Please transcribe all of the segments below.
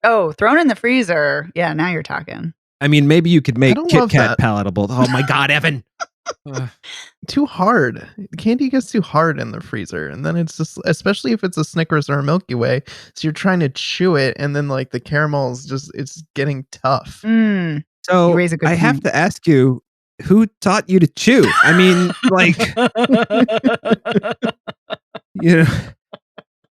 Oh, thrown in the freezer. Yeah, now you're talking. I mean, maybe you could make don't Kit love Kat that. palatable. Oh my God, Evan. Too hard. Candy gets too hard in the freezer, and then it's just, especially if it's a Snickers or a Milky Way, so you're trying to chew it, and then like the caramel is just, it's getting tough. You So raise a good I have point. to ask you, who taught you to chew? I mean, like, you know,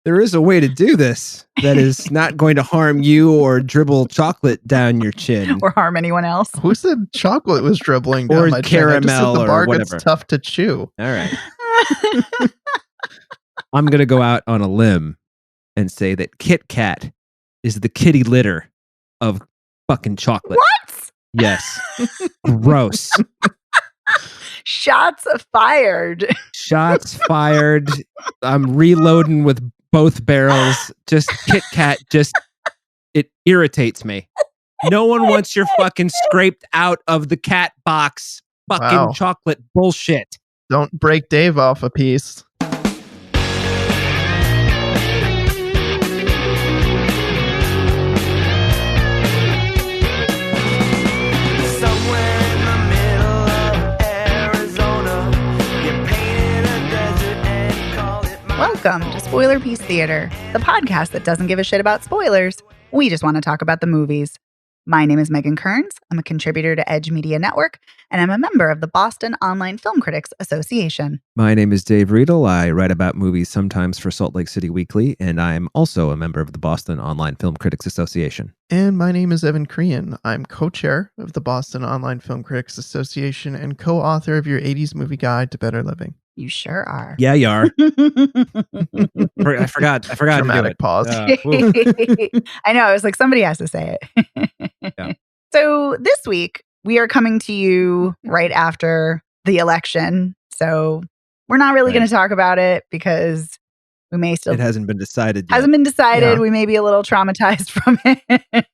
there is a way to do this that is not going to harm you or dribble chocolate down your chin. Or harm anyone else. Who said chocolate was dribbling down Or my chin? I just said caramel the or bar whatever. gets tough to chew. All right. I'm going to go out on a limb and say that Kit Kat is the kitty litter of fucking chocolate. What? Yes. Gross. Shots fired. Shots fired. I'm reloading with both barrels. Just Kit Kat, it irritates me. No one wants your fucking scraped out of the cat box fucking chocolate bullshit. Don't break Dave off a piece. Welcome to Spoiler Piece Theater, the podcast that doesn't give a shit about spoilers. We just want to talk about the movies. My name is Megan Kearns. I'm a contributor to Edge Media Network, and I'm a member of the Boston Online Film Critics Association. My name is Dave Riedel. I write about movies sometimes for Salt Lake City Weekly, and I'm also a member of the Boston Online Film Critics Association. And my name is Evan Crean. I'm co-chair of the Boston Online Film Critics Association and co-author of your 80s movie guide to better living. You sure are. Yeah, you are. I forgot Dramatic pause. I know. I was like, somebody has to say it. Yeah. So this week, we are coming to you right after the election. So we're not really going to talk about it because we may still... It hasn't been decided yet. Hasn't been decided. Yeah. We may be a little traumatized from it.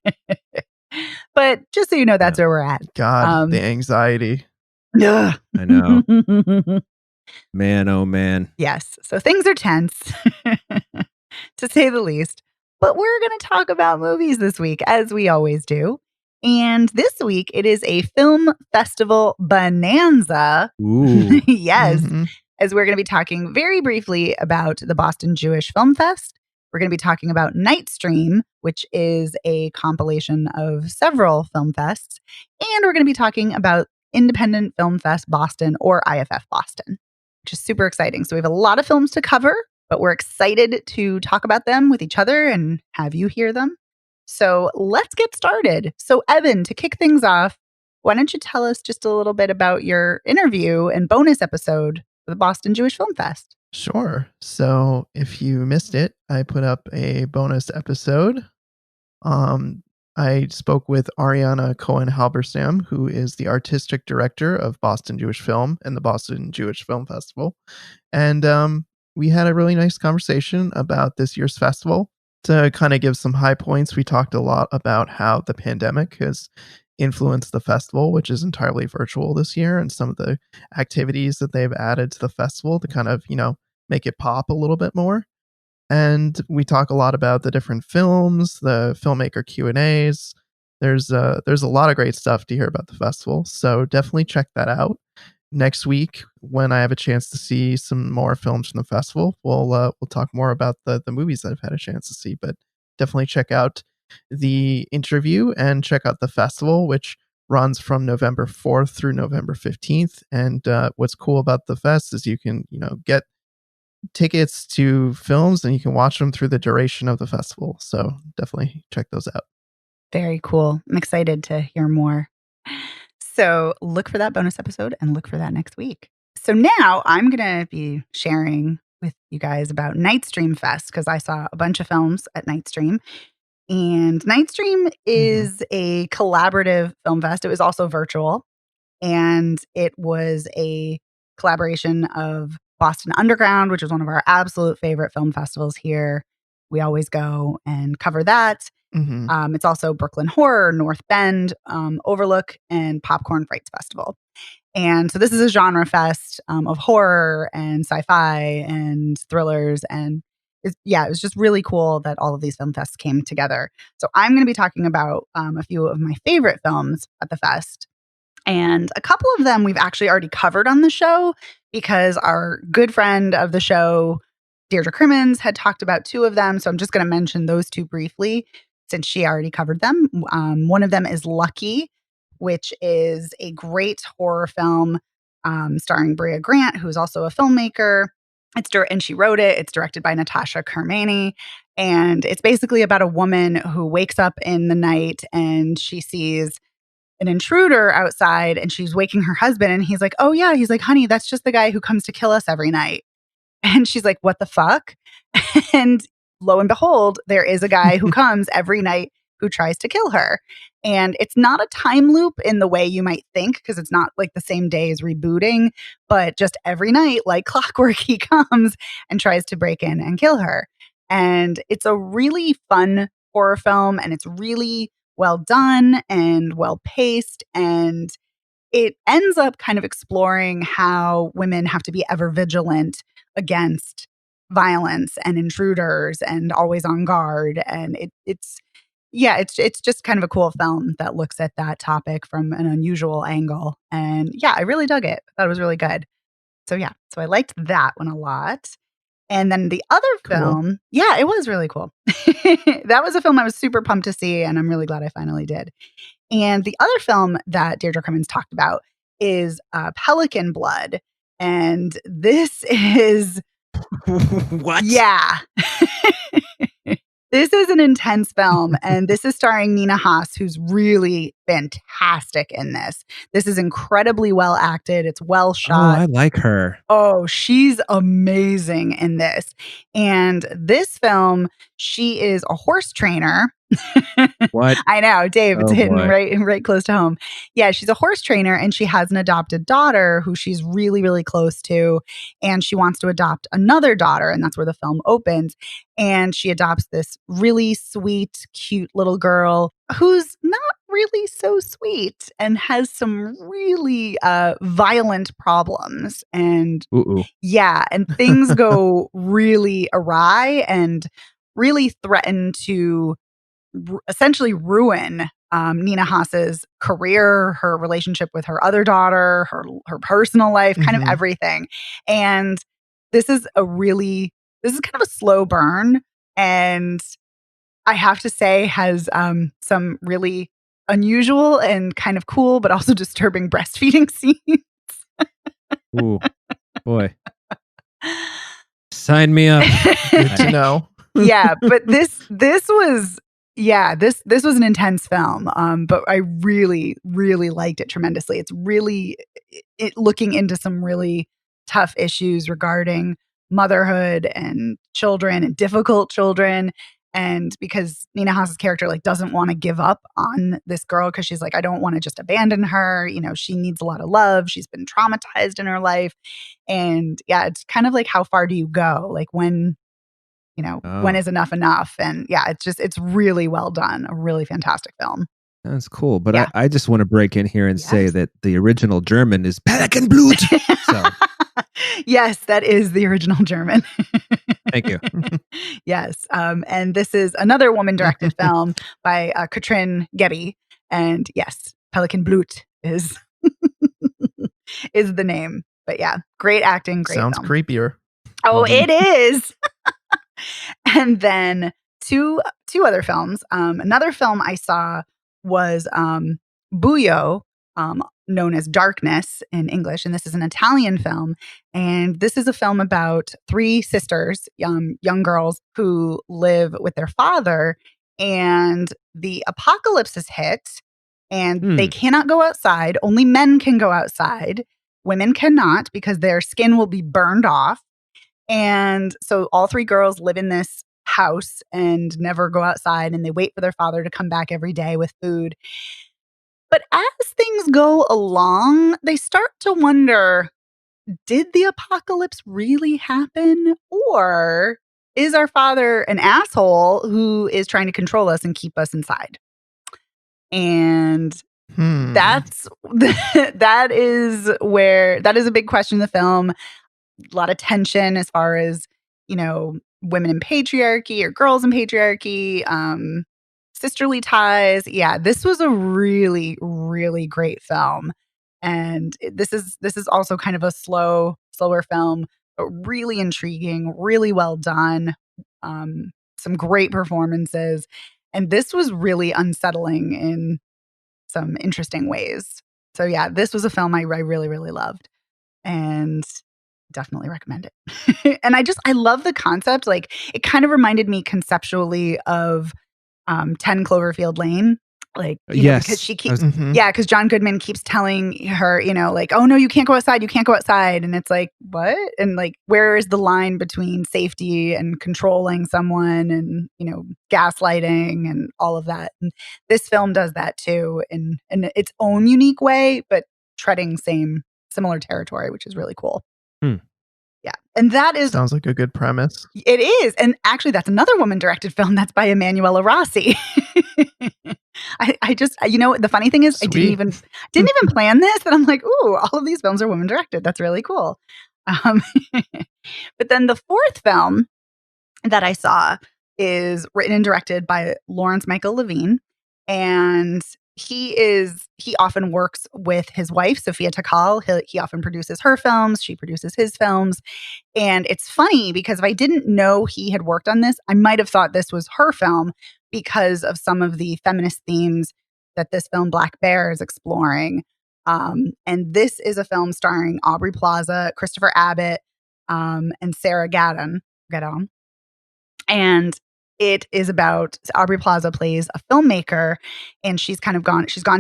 But just so you know, that's where we're at. God, the anxiety. Ugh. I know. Man, oh man. Yes. So things are tense, to say the least. But we're going to talk about movies this week, as we always do. And this week, it is a film festival bonanza. Ooh. Yes. Mm-hmm. As we're going to be talking very briefly about the Boston Jewish Film Fest. We're going to be talking about Nightstream, which is a compilation of several film fests. And we're going to be talking about Independent Film Fest Boston, or IFFBoston, which is super exciting. So we have a lot of films to cover, but we're excited to talk about them with each other and have you hear them. So let's get started. So Evan, to kick things off, why don't you tell us just a little bit about your interview and bonus episode for the Boston Jewish Film Fest? Sure. So if you missed it, I put up a bonus episode. I spoke with Ariana Cohen-Halberstam, who is the artistic director of Boston Jewish Film and the Boston Jewish Film Festival. And we had a really nice conversation about this year's festival. To kind of give some high points, we talked a lot about how the pandemic has influenced the festival, which is entirely virtual this year, and some of the activities that they've added to the festival to kind of, make it pop a little bit more. And we talk a lot about the different films, the filmmaker Q&As. There's a lot of great stuff to hear about the festival, so definitely check that out. Next week, when I have a chance to see some more films from the festival, we'll talk more about the movies that I've had a chance to see. But definitely check out the interview and check out the festival, which runs from November 4th through November 15th. And what's cool about the fest is you can get tickets to films and you can watch them through the duration of the festival. So definitely check those out. Very cool. I'm excited to hear more. So look for that bonus episode and look for that next week. So now I'm going to be sharing with you guys about Nightstream Fest because I saw a bunch of films at Nightstream. And Nightstream is a collaborative film fest. It was also virtual. And it was a collaboration of Boston Underground, which is one of our absolute favorite film festivals here. We always go and cover that. Mm-hmm. It's also Brooklyn Horror, North Bend, Overlook, and Popcorn Frights Festival. And so this is a genre fest of horror and sci-fi and thrillers. And it was just really cool that all of these film fests came together. So I'm going to be talking about a few of my favorite films at the fest. And a couple of them we've actually already covered on the show because our good friend of the show, Deirdre Crimmins, had talked about two of them. So I'm just going to mention those two briefly since she already covered them. One of them is Lucky, which is a great horror film starring Brea Grant, who's also a filmmaker. And she wrote it. It's directed by Natasha Kermani. And it's basically about a woman who wakes up in the night and she sees an intruder outside and she's waking her husband. And he's like, oh, yeah. He's like, honey, that's just the guy who comes to kill us every night. And she's like, what the fuck? And lo and behold, there is a guy who comes every night who tries to kill her. And it's not a time loop in the way you might think, because it's not like the same day as rebooting, but just every night, like clockwork, he comes and tries to break in and kill her. And it's a really fun horror film, and it's really well done and well paced. And it ends up kind of exploring how women have to be ever vigilant against violence and intruders and always on guard. And it's just kind of a cool film that looks at that topic from an unusual angle. And yeah, I really dug it. I thought it was really good. So yeah, so I liked that one a lot. And then the other film, it was really cool. That was a film I was super pumped to see, and I'm really glad I finally did. And the other film that Deirdre Crimmins talked about is Pelican Blood. And this is... What? Yeah. This is an intense film, and this is starring Nina Haas, who's really fantastic in this. This is incredibly well acted. It's well shot. Oh, I like her. Oh, she's amazing in this. And this film, she is a horse trainer. What? I know, Dave, it's hitting boy. right close to home. Yeah, she's a horse trainer, and she has an adopted daughter who she's really, really close to. And she wants to adopt another daughter, and that's where the film opens. And she adopts this really sweet, cute little girl who's not really so sweet and has some really violent problems. And yeah, and things go really awry and really threaten to essentially ruin Nina Haas's career, her relationship with her other daughter, her personal life, kind of everything. And this is kind of a slow burn, and I have to say has some really unusual and kind of cool, but also disturbing breastfeeding scenes. Ooh, boy. Sign me up. Good to know. Yeah, but this was an intense film. But I really, really liked it tremendously. It's really looking into some really tough issues regarding motherhood and children and difficult children. And because Nina Haas's character doesn't want to give up on this girl, because she's like, I don't want to just abandon her. You know, she needs a lot of love. She's been traumatized in her life. And yeah, it's kind of like, how far do you go? Like when is enough enough? And yeah, it's really well done. A really fantastic film. That's cool. But I just want to break in here and say that the original German is Pelican Blut. So. Yes, that is the original German. Thank you. Yes. And this is another woman-directed film by Katrin Gebbe. And yes, Pelican Blut is is the name. But yeah, great acting, great Sounds film. creepier. Oh, it is. And then two other films. Another film I saw was Buio, known as Darkness in English. And this is an Italian film. And this is a film about three sisters, young girls who live with their father. And the apocalypse has hit and they cannot go outside. Only men can go outside. Women cannot, because their skin will be burned off. And so all three girls live in this house and never go outside. And they wait for their father to come back every day with food. But as things go along, they start to wonder, did the apocalypse really happen? Or is our father an asshole who is trying to control us and keep us inside? And that is a big question in the film. A lot of tension as far as, women in patriarchy or girls in patriarchy, sisterly ties. Yeah, this was a really, really great film. And this is also kind of a slower film, but really intriguing, really well done. Some great performances. And this was really unsettling in some interesting ways. So yeah, this was a film I really, really loved. And definitely recommend it. And I love the concept. Like, it kind of reminded me conceptually of 10 Cloverfield Lane. Like, Yes. because she keeps, because John Goodman keeps telling her, like, oh no, you can't go outside. You can't go outside. And it's like, what? And like, where is the line between safety and controlling someone and, gaslighting and all of that? And this film does that too in its own unique way, but treading similar territory, which is really cool. Yeah. And that is... Sounds like a good premise. It is. And actually, that's another woman-directed film. That's by Emanuela Rossi. I just, the funny thing is, Sweet. I didn't even plan this. And I'm like, ooh, all of these films are women-directed. That's really cool. But then the fourth film that I saw is written and directed by Lawrence Michael Levine. And he often works with his wife, Sophia Takal. He often produces her films. She produces his films. And it's funny because if I didn't know he had worked on this, I might have thought this was her film because of some of the feminist themes that this film Black Bear is exploring. And this is a film starring Aubrey Plaza, Christopher Abbott, and Sarah Gadon. And it is about Aubrey Plaza plays a filmmaker, and she's gone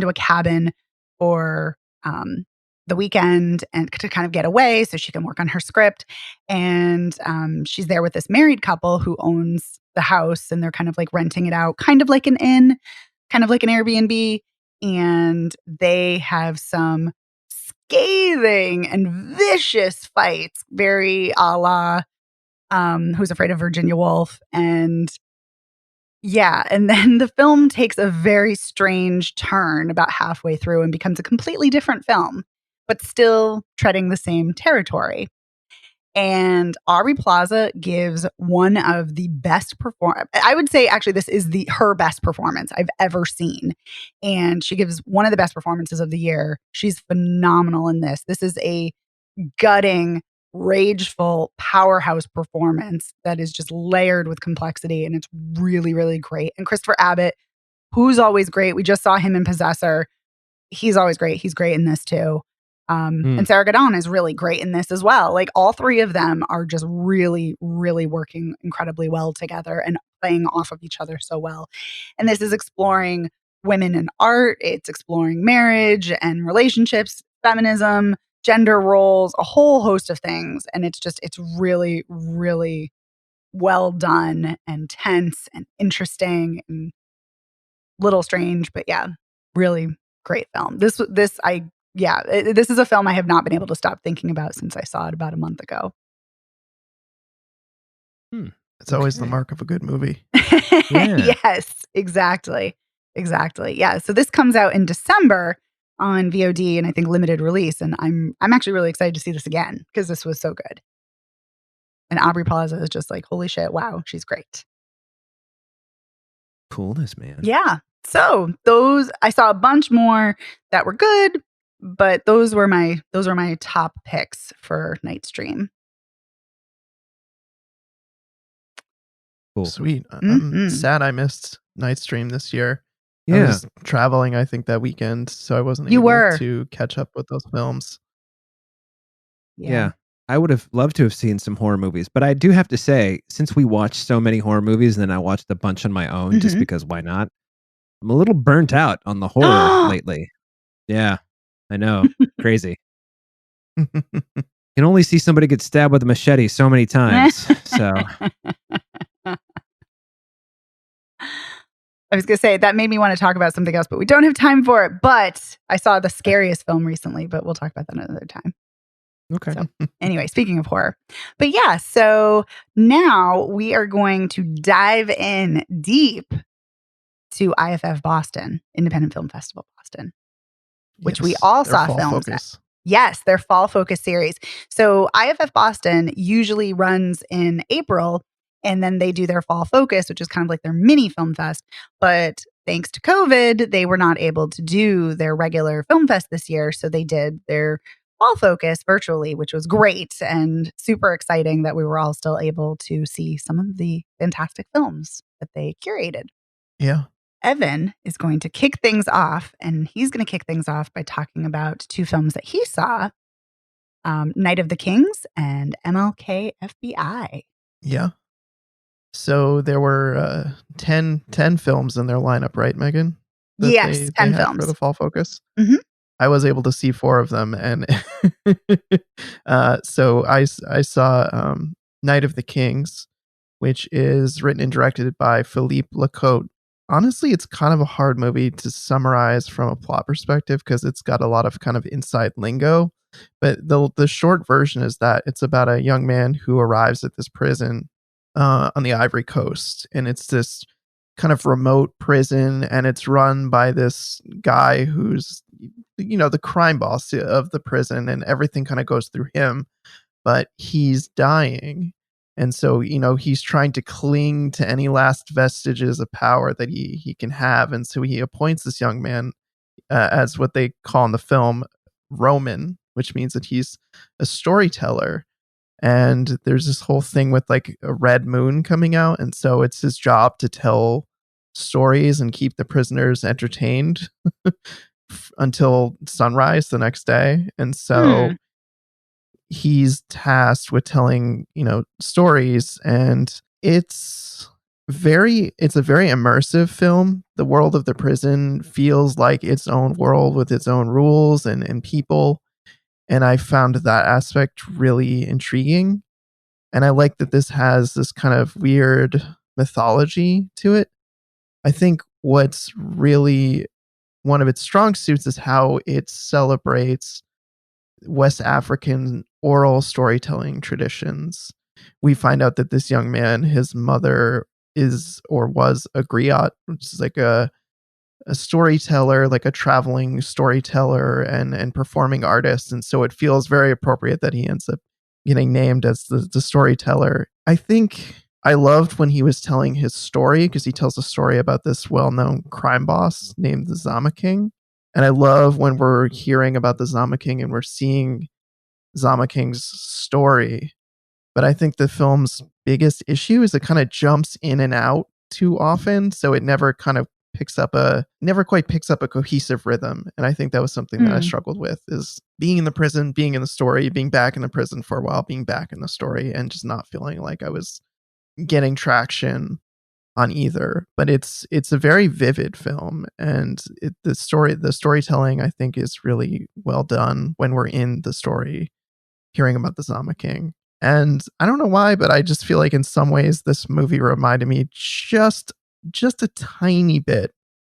to a cabin for the weekend and to kind of get away so she can work on her script. And she's there with this married couple who owns the house, and they're kind of like renting it out, kind of like an inn, kind of like an Airbnb. And they have some scathing and vicious fights, very a la Who's Afraid of Virginia Woolf. And yeah, and then the film takes a very strange turn about halfway through and becomes a completely different film, but still treading the same territory. And Aubrey Plaza gives one of the best performance. I would say actually this is her best performance I've ever seen. And she gives one of the best performances of the year. She's phenomenal in this. This is a gutting, rageful powerhouse performance that is just layered with complexity, and it's really, really great. And Christopher Abbott, who's always great. We just saw him in Possessor. He's always great. He's great in this too. And Sarah Gadon is really great in this as well. Like, all three of them are just really, really working incredibly well together and playing off of each other so well. And this is exploring women in art. It's exploring marriage and relationships, feminism, gender roles, a whole host of things. And it's really, really well done and tense and interesting and little strange, but yeah, really great film. This is a film I have not been able to stop thinking about since I saw it about a month ago. It's always the mark of a good movie. Yeah. Yes, exactly. Yeah. So this comes out in December on VOD and I think limited release. And I'm actually really excited to see this again because this was so good. And Aubrey Plaza is just like, holy shit, wow, she's great. Coolness, man. Yeah. So I saw a bunch more that were good, but those were my top picks for Nightstream. Cool. Sweet. I'm sad I missed Nightstream this year. I Yeah. was traveling, I think, that weekend, so I wasn't You able were. to catch up with those films. Yeah. I would have loved to have seen some horror movies, but I do have to say, since we watched so many horror movies and then I watched a bunch on my own just because why not? I'm a little burnt out on the horror lately. Yeah, I know. Crazy. You can only see somebody get stabbed with a machete so many times. So I was going to say that made me want to talk about something else, but we don't have time for it. But I saw the scariest film recently, but we'll talk about that another time. okay. So anyway, speaking of horror. But yeah, so now we are going to dive in deep to IFFBoston, Independent Film Festival Boston, which we all their saw fall films focus. at. Yes, their fall focus series. So IFFBoston usually runs in April And then they do their fall focus, which is kind of like their mini film fest. But thanks to COVID, they were not able to do their regular film fest this year. So they did their fall focus virtually, which was great and super exciting that we were all still able to see some of the fantastic films that they curated. Yeah. Evan is going to kick things off, and he's going to kick things off by talking about two films that he saw, Night of the Kings and MLK FBI. Yeah. So there were 10 films in their lineup, right, Megan? That Yes, they 10 had films. for the fall focus. Mhm. I was able to see 4 of them, and so I saw Night of the Kings, which is written and directed by Philippe Lecote. Honestly, it's kind of a hard movie to summarize from a plot perspective because it's got a lot of kind of inside lingo. But the short version is that it's about a young man who arrives at this prison on the Ivory Coast, and it's this kind of remote prison, and it's run by this guy who's, you know, the crime boss of the prison, and everything kind of goes through him, but he's dying. And so, you know, he's trying to cling to any last vestiges of power that he can have. And so he appoints this young man as what they call in the film Roman, which means that he's a storyteller. And there's this whole thing with like a red moon coming out. And so it's his job to tell stories and keep the prisoners entertained until sunrise the next day. And so he's tasked with telling, you know, stories, and it's a very immersive film. The world of the prison feels like its own world with its own rules and people. And I found that aspect really intriguing. And I like that this has this kind of weird mythology to it. I think what's really one of its strong suits is how it celebrates West African oral storytelling traditions. We find out that this young man, his mother is or was a griot, which is like a storyteller, like a traveling storyteller and performing artist. And so it feels very appropriate that he ends up getting named as the storyteller. I think I loved when he was telling his story because he tells a story about this well-known crime boss named the Zama King. And I love when we're hearing about the Zama King and we're seeing Zama King's story. But I think the film's biggest issue is it kind of jumps in and out too often. So it never quite picks up a cohesive rhythm. And I think that was something that I struggled with, is being in the prison, being in the story, being back in the prison for a while, being back in the story, and just not feeling like I was getting traction on either. But it's a very vivid film, and the storytelling I think is really well done when we're in the story, hearing about the Zama King. And I don't know why, but I just feel like in some ways this movie reminded me just a tiny bit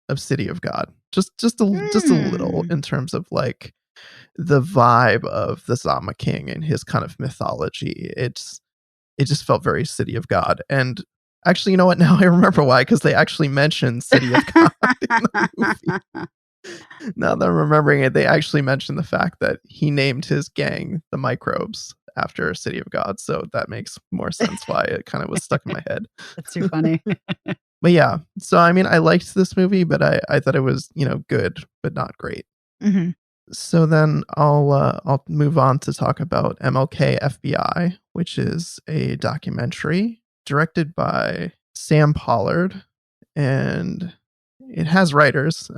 of City of God, just a little, in terms of like the vibe of the Zama King and his kind of mythology. It just felt very City of God. And actually, you know what? Now I remember why, because they actually mentioned City of God in the movie. Now that I'm remembering it, they actually mentioned the fact that he named his gang the Microbes after City of God. So that makes more sense why it kind of was stuck in my head. That's too funny. But yeah, so I mean, I liked this movie, but I thought it was, you know, good, but not great. Mm-hmm. So then I'll move on to talk about MLK FBI, which is a documentary directed by Sam Pollard, and it has writers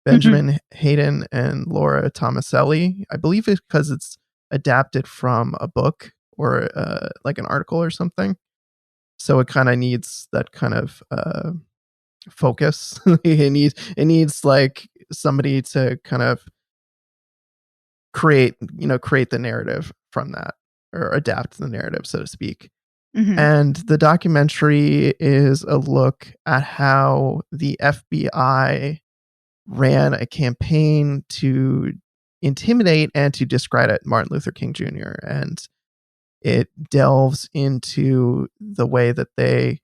Benjamin Hayden and Laura Tomaselli. I believe it's because it's adapted from a book or like an article or something. So it kind of needs that kind of focus. it needs like somebody to kind of create the narrative from that, or adapt the narrative, so to speak. And the documentary is a look at how the FBI ran a campaign to intimidate and to discredit Martin Luther King Jr. And it delves into the way that they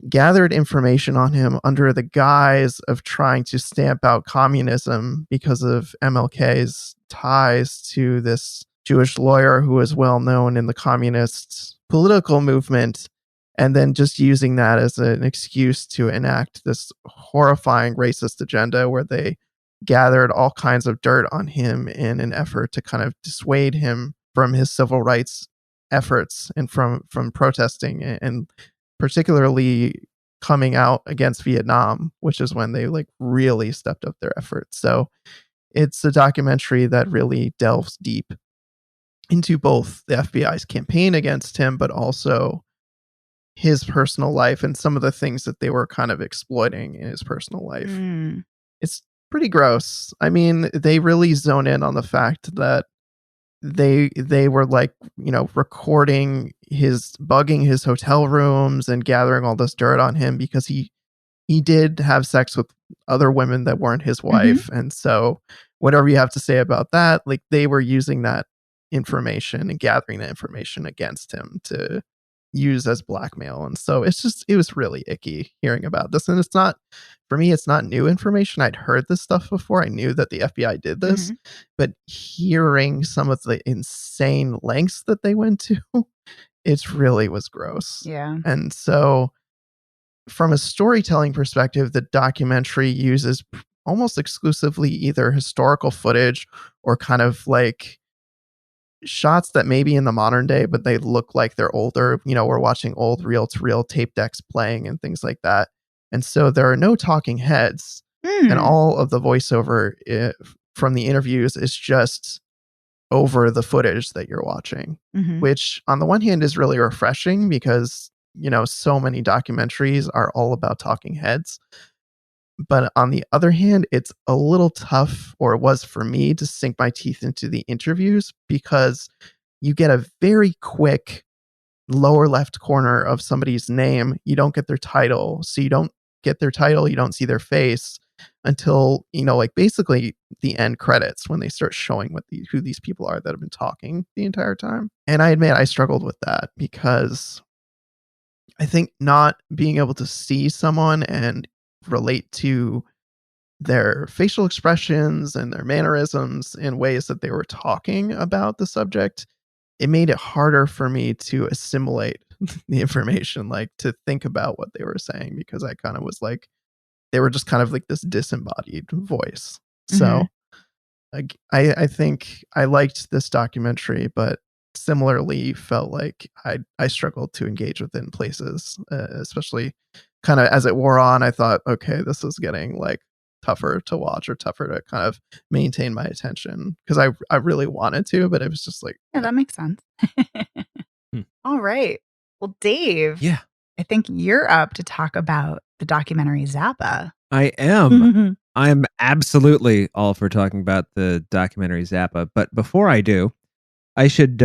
gathered information on him under the guise of trying to stamp out communism because of MLK's ties to this Jewish lawyer who was well known in the communist political movement, and then just using that as an excuse to enact this horrifying racist agenda where they gathered all kinds of dirt on him in an effort to kind of dissuade him from his civil rights efforts and from protesting, and particularly coming out against Vietnam, which is when they like really stepped up their efforts. So it's a documentary that really delves deep into both the FBI's campaign against him, but also his personal life and some of the things that they were kind of exploiting in his personal life. It's pretty gross. I mean, they really zone in on the fact that they were like, you know, recording bugging his hotel rooms and gathering all this dirt on him because he did have sex with other women that weren't his wife. And so whatever you have to say about that, like they were using that information and gathering that information against him to use as blackmail. And so it was really icky hearing about this. And for me, it's not new information. I'd heard this stuff before. I knew that the FBI did this, but hearing some of the insane lengths that they went to, it really was gross. Yeah. And so from a storytelling perspective, the documentary uses almost exclusively either historical footage or kind of like shots that may be in the modern day, but they look like they're older. You know, we're watching old reel-to-reel tape decks playing and things like that. And so there are no talking heads, and all of the voiceover from the interviews is just over the footage that you're watching, which on the one hand is really refreshing because, you know, so many documentaries are all about talking heads. But on the other hand, it's a little tough, or it was for me, to sink my teeth into the interviews because you get a very quick lower left corner of somebody's name. You don't get their title. So you don't get their title. You don't see their face until, you know, like basically the end credits when they start showing who these people are that have been talking the entire time. And I admit I struggled with that because I think not being able to see someone and relate to their facial expressions and their mannerisms in ways that they were talking about the subject, it made it harder for me to assimilate the information, like to think about what they were saying, because I kind of was like, they were just kind of like this disembodied voice. So I think I liked this documentary, but similarly felt like I struggled to engage with it in places, especially kind of as it wore on. I thought, okay, this is getting like tougher to watch or tougher to kind of maintain my attention because I really wanted to, but it was just like, yeah, that makes sense. All right. Well, Dave, Yeah. I think you're up to talk about the documentary Zappa. I am. I'm absolutely all for talking about the documentary Zappa. But before I do, I should,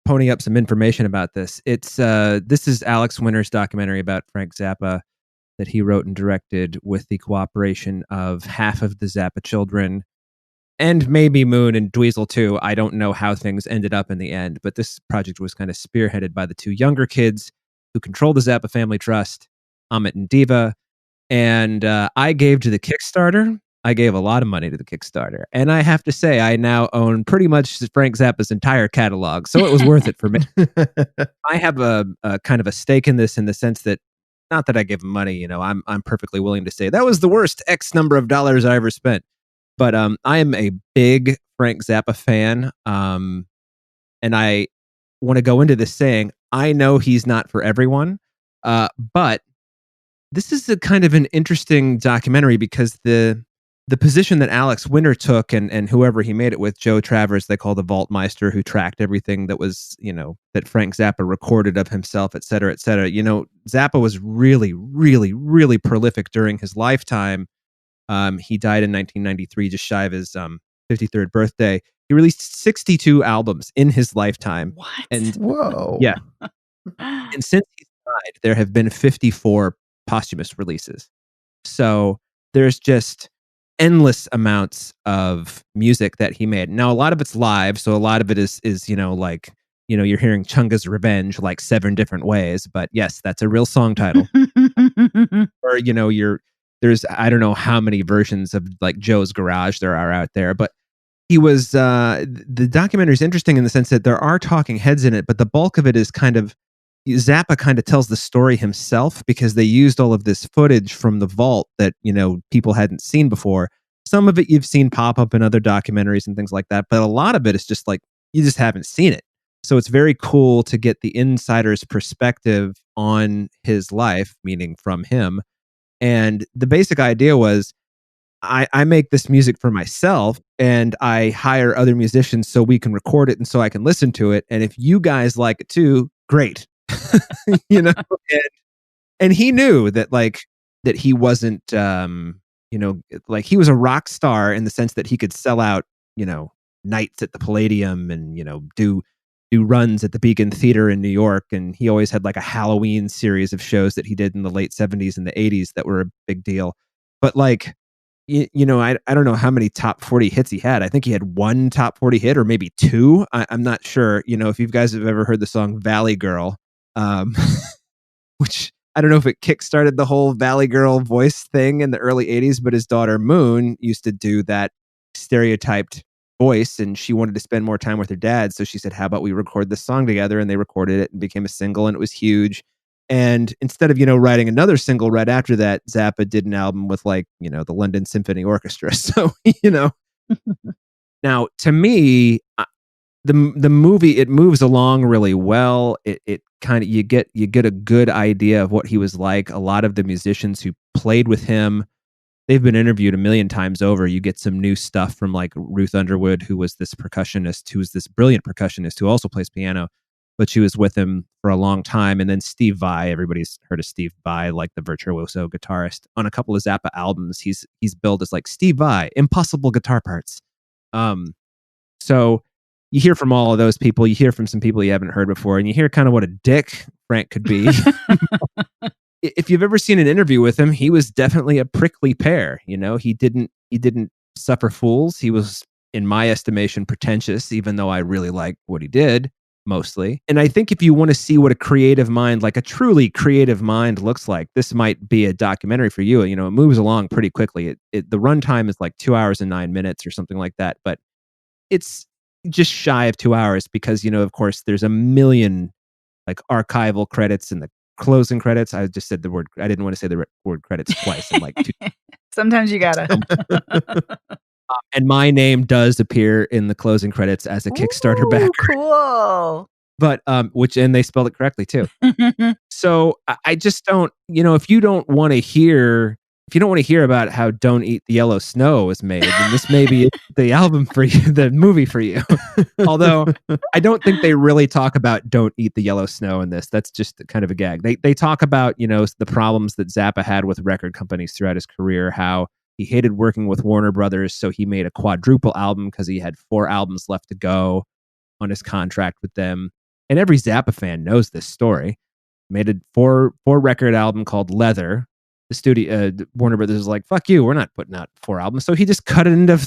pony up some information about this. This is Alex Winter's documentary about Frank Zappa that he wrote and directed with the cooperation of half of the Zappa children and maybe Moon and Dweezil too. I don't know how things ended up in the end, but this project was kind of spearheaded by the two younger kids who control the Zappa family trust, Amit and Diva. And I gave to the Kickstarter. I gave a lot of money to the Kickstarter. And I have to say, I now own pretty much Frank Zappa's entire catalog. So it was worth it for me. I have a kind of a stake in this in the sense that, not that I give him money, you know, I'm perfectly willing to say that was the worst X number of dollars I ever spent. But I am a big Frank Zappa fan. And I want to go into this saying, I know he's not for everyone, but this is a kind of an interesting documentary because the position that Alex Winter took and whoever he made it with, Joe Travers, they call the Vaultmeister, who tracked everything that was, you know, that Frank Zappa recorded of himself, et cetera, et cetera. You know, Zappa was really, really, really prolific during his lifetime. He died in 1993, just shy of his 53rd birthday. He released 62 albums in his lifetime. What? And whoa. Yeah. And since he died, there have been 54 posthumous releases. So there's just endless amounts of music that he made. Now, a lot of it's live, so a lot of it is like, you know, you're hearing Chunga's Revenge like 7 different ways, but yes, that's a real song title. Or, you know, there's I don't know how many versions of like Joe's Garage there are out there, but he was the documentary is interesting in the sense that there are talking heads in it, but the bulk of it is kind of Zappa kind of tells the story himself because they used all of this footage from the vault that, people hadn't seen before. Some of it you've seen pop up in other documentaries and things like that, but a lot of it is just like you just haven't seen it. So it's very cool to get the insider's perspective on his life, meaning from him. And the basic idea was I make this music for myself and I hire other musicians so we can record it and so I can listen to it. And if you guys like it too, great. And he knew that that he wasn't, like he was a rock star in the sense that he could sell out, nights at the Palladium and, do runs at the Beacon Theater in New York. And he always had like a Halloween series of shows that he did in the late 70s and the 80s that were a big deal. But like, I don't know how many top 40 hits he had. I think he had one top 40 hit or maybe two. I'm not sure. If you guys have ever heard the song Valley Girl, which I don't know if it kickstarted the whole Valley Girl voice thing in the early 80s, but his daughter Moon used to do that stereotyped voice and she wanted to spend more time with her dad. So she said, how about we record this song together? And they recorded it and became a single and it was huge. And instead of, writing another single right after that, Zappa did an album with the London Symphony Orchestra. So, now to me, the movie, it moves along really well. It kind of, you get a good idea of what he was like. A lot of the musicians who played with him, they've been interviewed a million times over. You get some new stuff from like Ruth Underwood, who was this brilliant percussionist who also plays piano. But she was with him for a long time. And then Steve Vai, everybody's heard of Steve Vai, like the virtuoso guitarist. On a couple of Zappa albums, he's billed as like Steve Vai, impossible guitar parts. So you hear from all of those people. You hear from some people you haven't heard before, and you hear kind of what a dick Frank could be. If you've ever seen an interview with him, he was definitely a prickly pear. He didn't suffer fools. He was, in my estimation, pretentious, even though I really like what he did. Mostly. And I think if you want to see what a creative mind, like a truly creative mind looks like, this might be a documentary for you. It moves along pretty quickly. The runtime is like 2 hours and 9 minutes or something like that, but it's just shy of 2 hours because, of course, there's a million like archival credits and the closing credits. I just said the word, I didn't want to say the word credits twice. I'm like, sometimes you gotta. And my name does appear in the closing credits as a Kickstarter backer. Cool. But and they spelled it correctly too. So I just don't, if you don't want to hear about how Don't Eat the Yellow Snow was made, then this may be the album for you, the movie for you. Although I don't think they really talk about Don't Eat the Yellow Snow in this. That's just kind of a gag. They talk about, the problems that Zappa had with record companies throughout his career, how he hated working with Warner Brothers, so he made a quadruple album because he had 4 albums left to go on his contract with them. And every Zappa fan knows this story. Made a 4 record album called Leather. The studio, Warner Brothers, was like, "Fuck you, we're not putting out 4 albums." So he just cut it into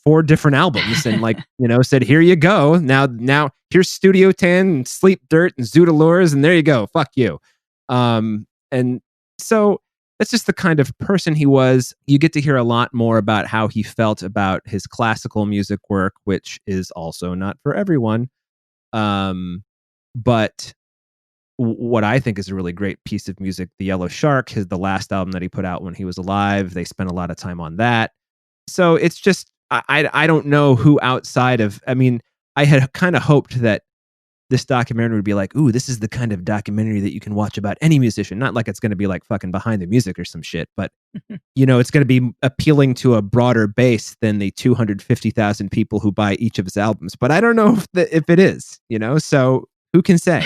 4 different albums and said, "Here you go. Now here's Studio 10 and Sleep Dirt and Zoodalures, and there you go. Fuck you." And so that's just the kind of person he was. You get to hear a lot more about how he felt about his classical music work, which is also not for everyone. But what I think is a really great piece of music, The Yellow Shark, the last album that he put out when he was alive. They spent a lot of time on that. So it's just, I don't know who outside of, I had kind of hoped that this documentary would be like, ooh, this is the kind of documentary that you can watch about any musician. Not like it's going to be like fucking Behind the Music or some shit, but it's going to be appealing to a broader base than the 250,000 people who buy each of his albums. But I don't know if it is, so who can say?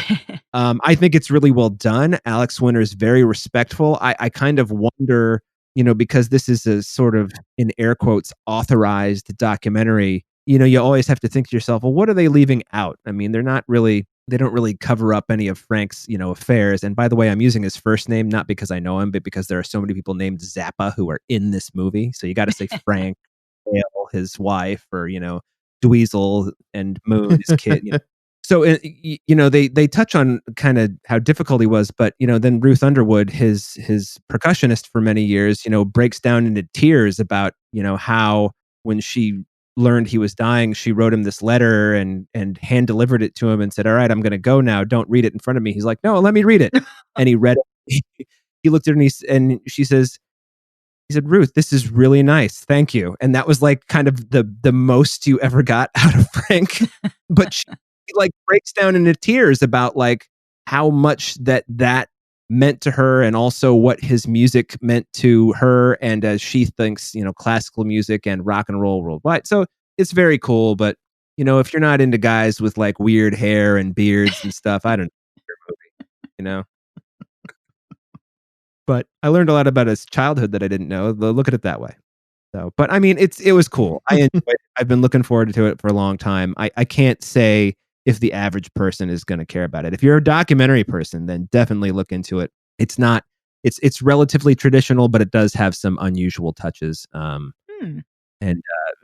I think it's really well done. Alex Winter is very respectful. I kind of wonder, because this is a sort of, in air quotes, authorized documentary, you always have to think to yourself, well, what are they leaving out? They don't really cover up any of Frank's, affairs. And by the way, I'm using his first name, not because I know him, but because there are so many people named Zappa who are in this movie. So you got to say Frank, his wife, or, Dweezil and Moon, his kid. So, they touch on kind of how difficult he was, but, then Ruth Underwood, his percussionist for many years, breaks down into tears about, how when she learned he was dying, she wrote him this letter and hand delivered it to him and said, "All right, I'm going to go now. Don't read it in front of me." He's like, "No, let me read it." And he read it. He looked at her and she says, he said, "Ruth, this is really nice. Thank you." And that was like kind of the most you ever got out of Frank. But she like breaks down into tears about like how much that meant to her, and also what his music meant to her, and as she thinks, classical music and rock and roll worldwide. So it's very cool. But if you're not into guys with like weird hair and beards and stuff, I don't know your movie. But I learned a lot about his childhood that I didn't know. Look at it that way. So, but I mean, it was cool. I enjoyed it. I've been looking forward to it for a long time. I can't say if the average person is going to care about it. If you're a documentary person, then definitely look into it. It's relatively traditional, but it does have some unusual touches. And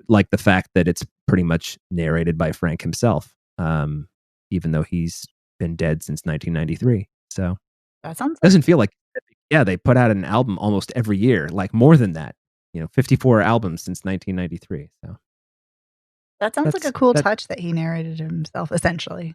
like the fact that it's pretty much narrated by Frank himself, even though he's been dead since 1993. So that sounds doesn't feel like, they put out an album almost every year, like more than that, 54 albums since 1993. So that sounds like a cool touch that he narrated himself, essentially.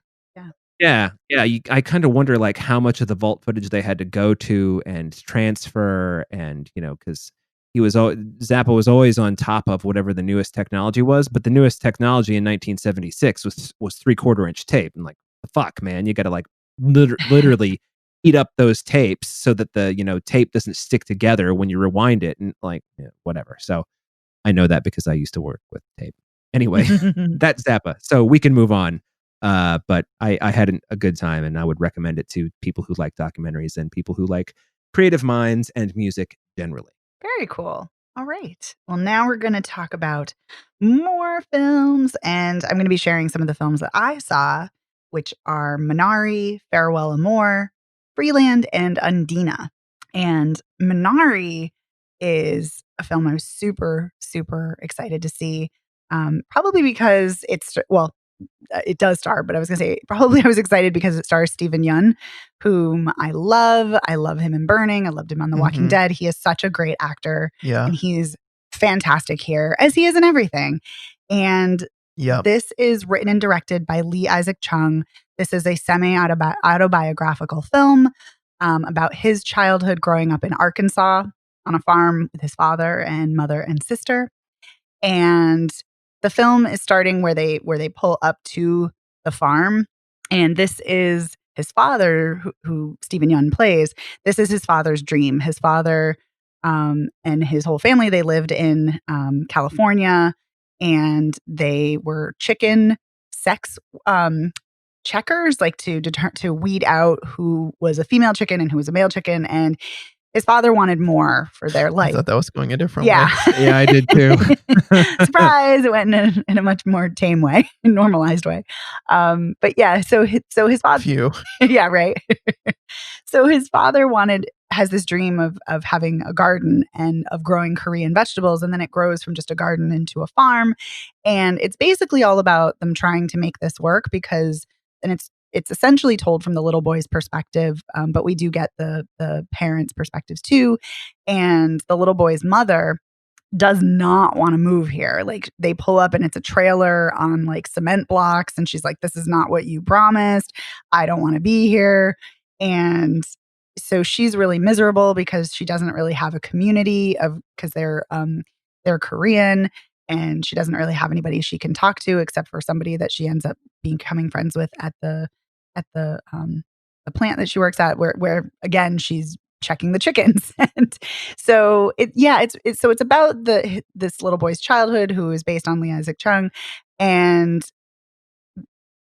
Yeah. I kind of wonder like how much of the vault footage they had to go to and transfer, and because Zappa was always on top of whatever the newest technology was, but the newest technology in 1976 was 3/4-inch tape, and like the fuck, man, you got to like literally heat up those tapes so that the tape doesn't stick together when you rewind it, and like whatever. So I know that because I used to work with tape. Anyway, that's Zappa. So we can move on. But I had a good time, and I would recommend it to people who like documentaries and people who like creative minds and music generally. Very cool. All right. Well, now we're going to talk about more films, and I'm going to be sharing some of the films that I saw, which are Minari, Farewell Amore, Freeland, and Undina. And Minari is a film I was super, super excited to see. Probably because it does star, but I was going to say probably I was excited because it stars Stephen Yeun, whom I love. I love him in Burning. I loved him on The Walking Dead. He is such a great actor. Yeah. And he's fantastic here, as he is in everything. And this is written and directed by Lee Isaac Chung. This is a semi-autobiographical film about his childhood growing up in Arkansas on a farm with his father and mother and sister. And the film is starting where they pull up to the farm, and this is his father, who Stephen Yeun plays. This is his father's dream. His father and his whole family, they lived in California, and they were chicken sex checkers, like to weed out who was a female chicken and who was a male chicken. And his father wanted more for their life. I thought that was going a different way. Yeah, I did too. Surprise! It went in a much more tame way, normalized way. But yeah, so his father. Phew. Yeah, right. So his father has this dream of having a garden and of growing Korean vegetables, and then it grows from just a garden into a farm, and it's basically all about them trying to make this work it's essentially told from the little boy's perspective, but we do get the parents' perspectives too. And the little boy's mother does not want to move here. Like, they pull up and it's a trailer on like cement blocks, and she's like, "This is not what you promised. I don't want to be here." And so she's really miserable because she doesn't really have a community because they're Korean, and she doesn't really have anybody she can talk to except for somebody that she ends up becoming friends with at the plant that she works at, where again she's checking the chickens. And so it's about this little boy's childhood, who is based on Lee Isaac Chung, and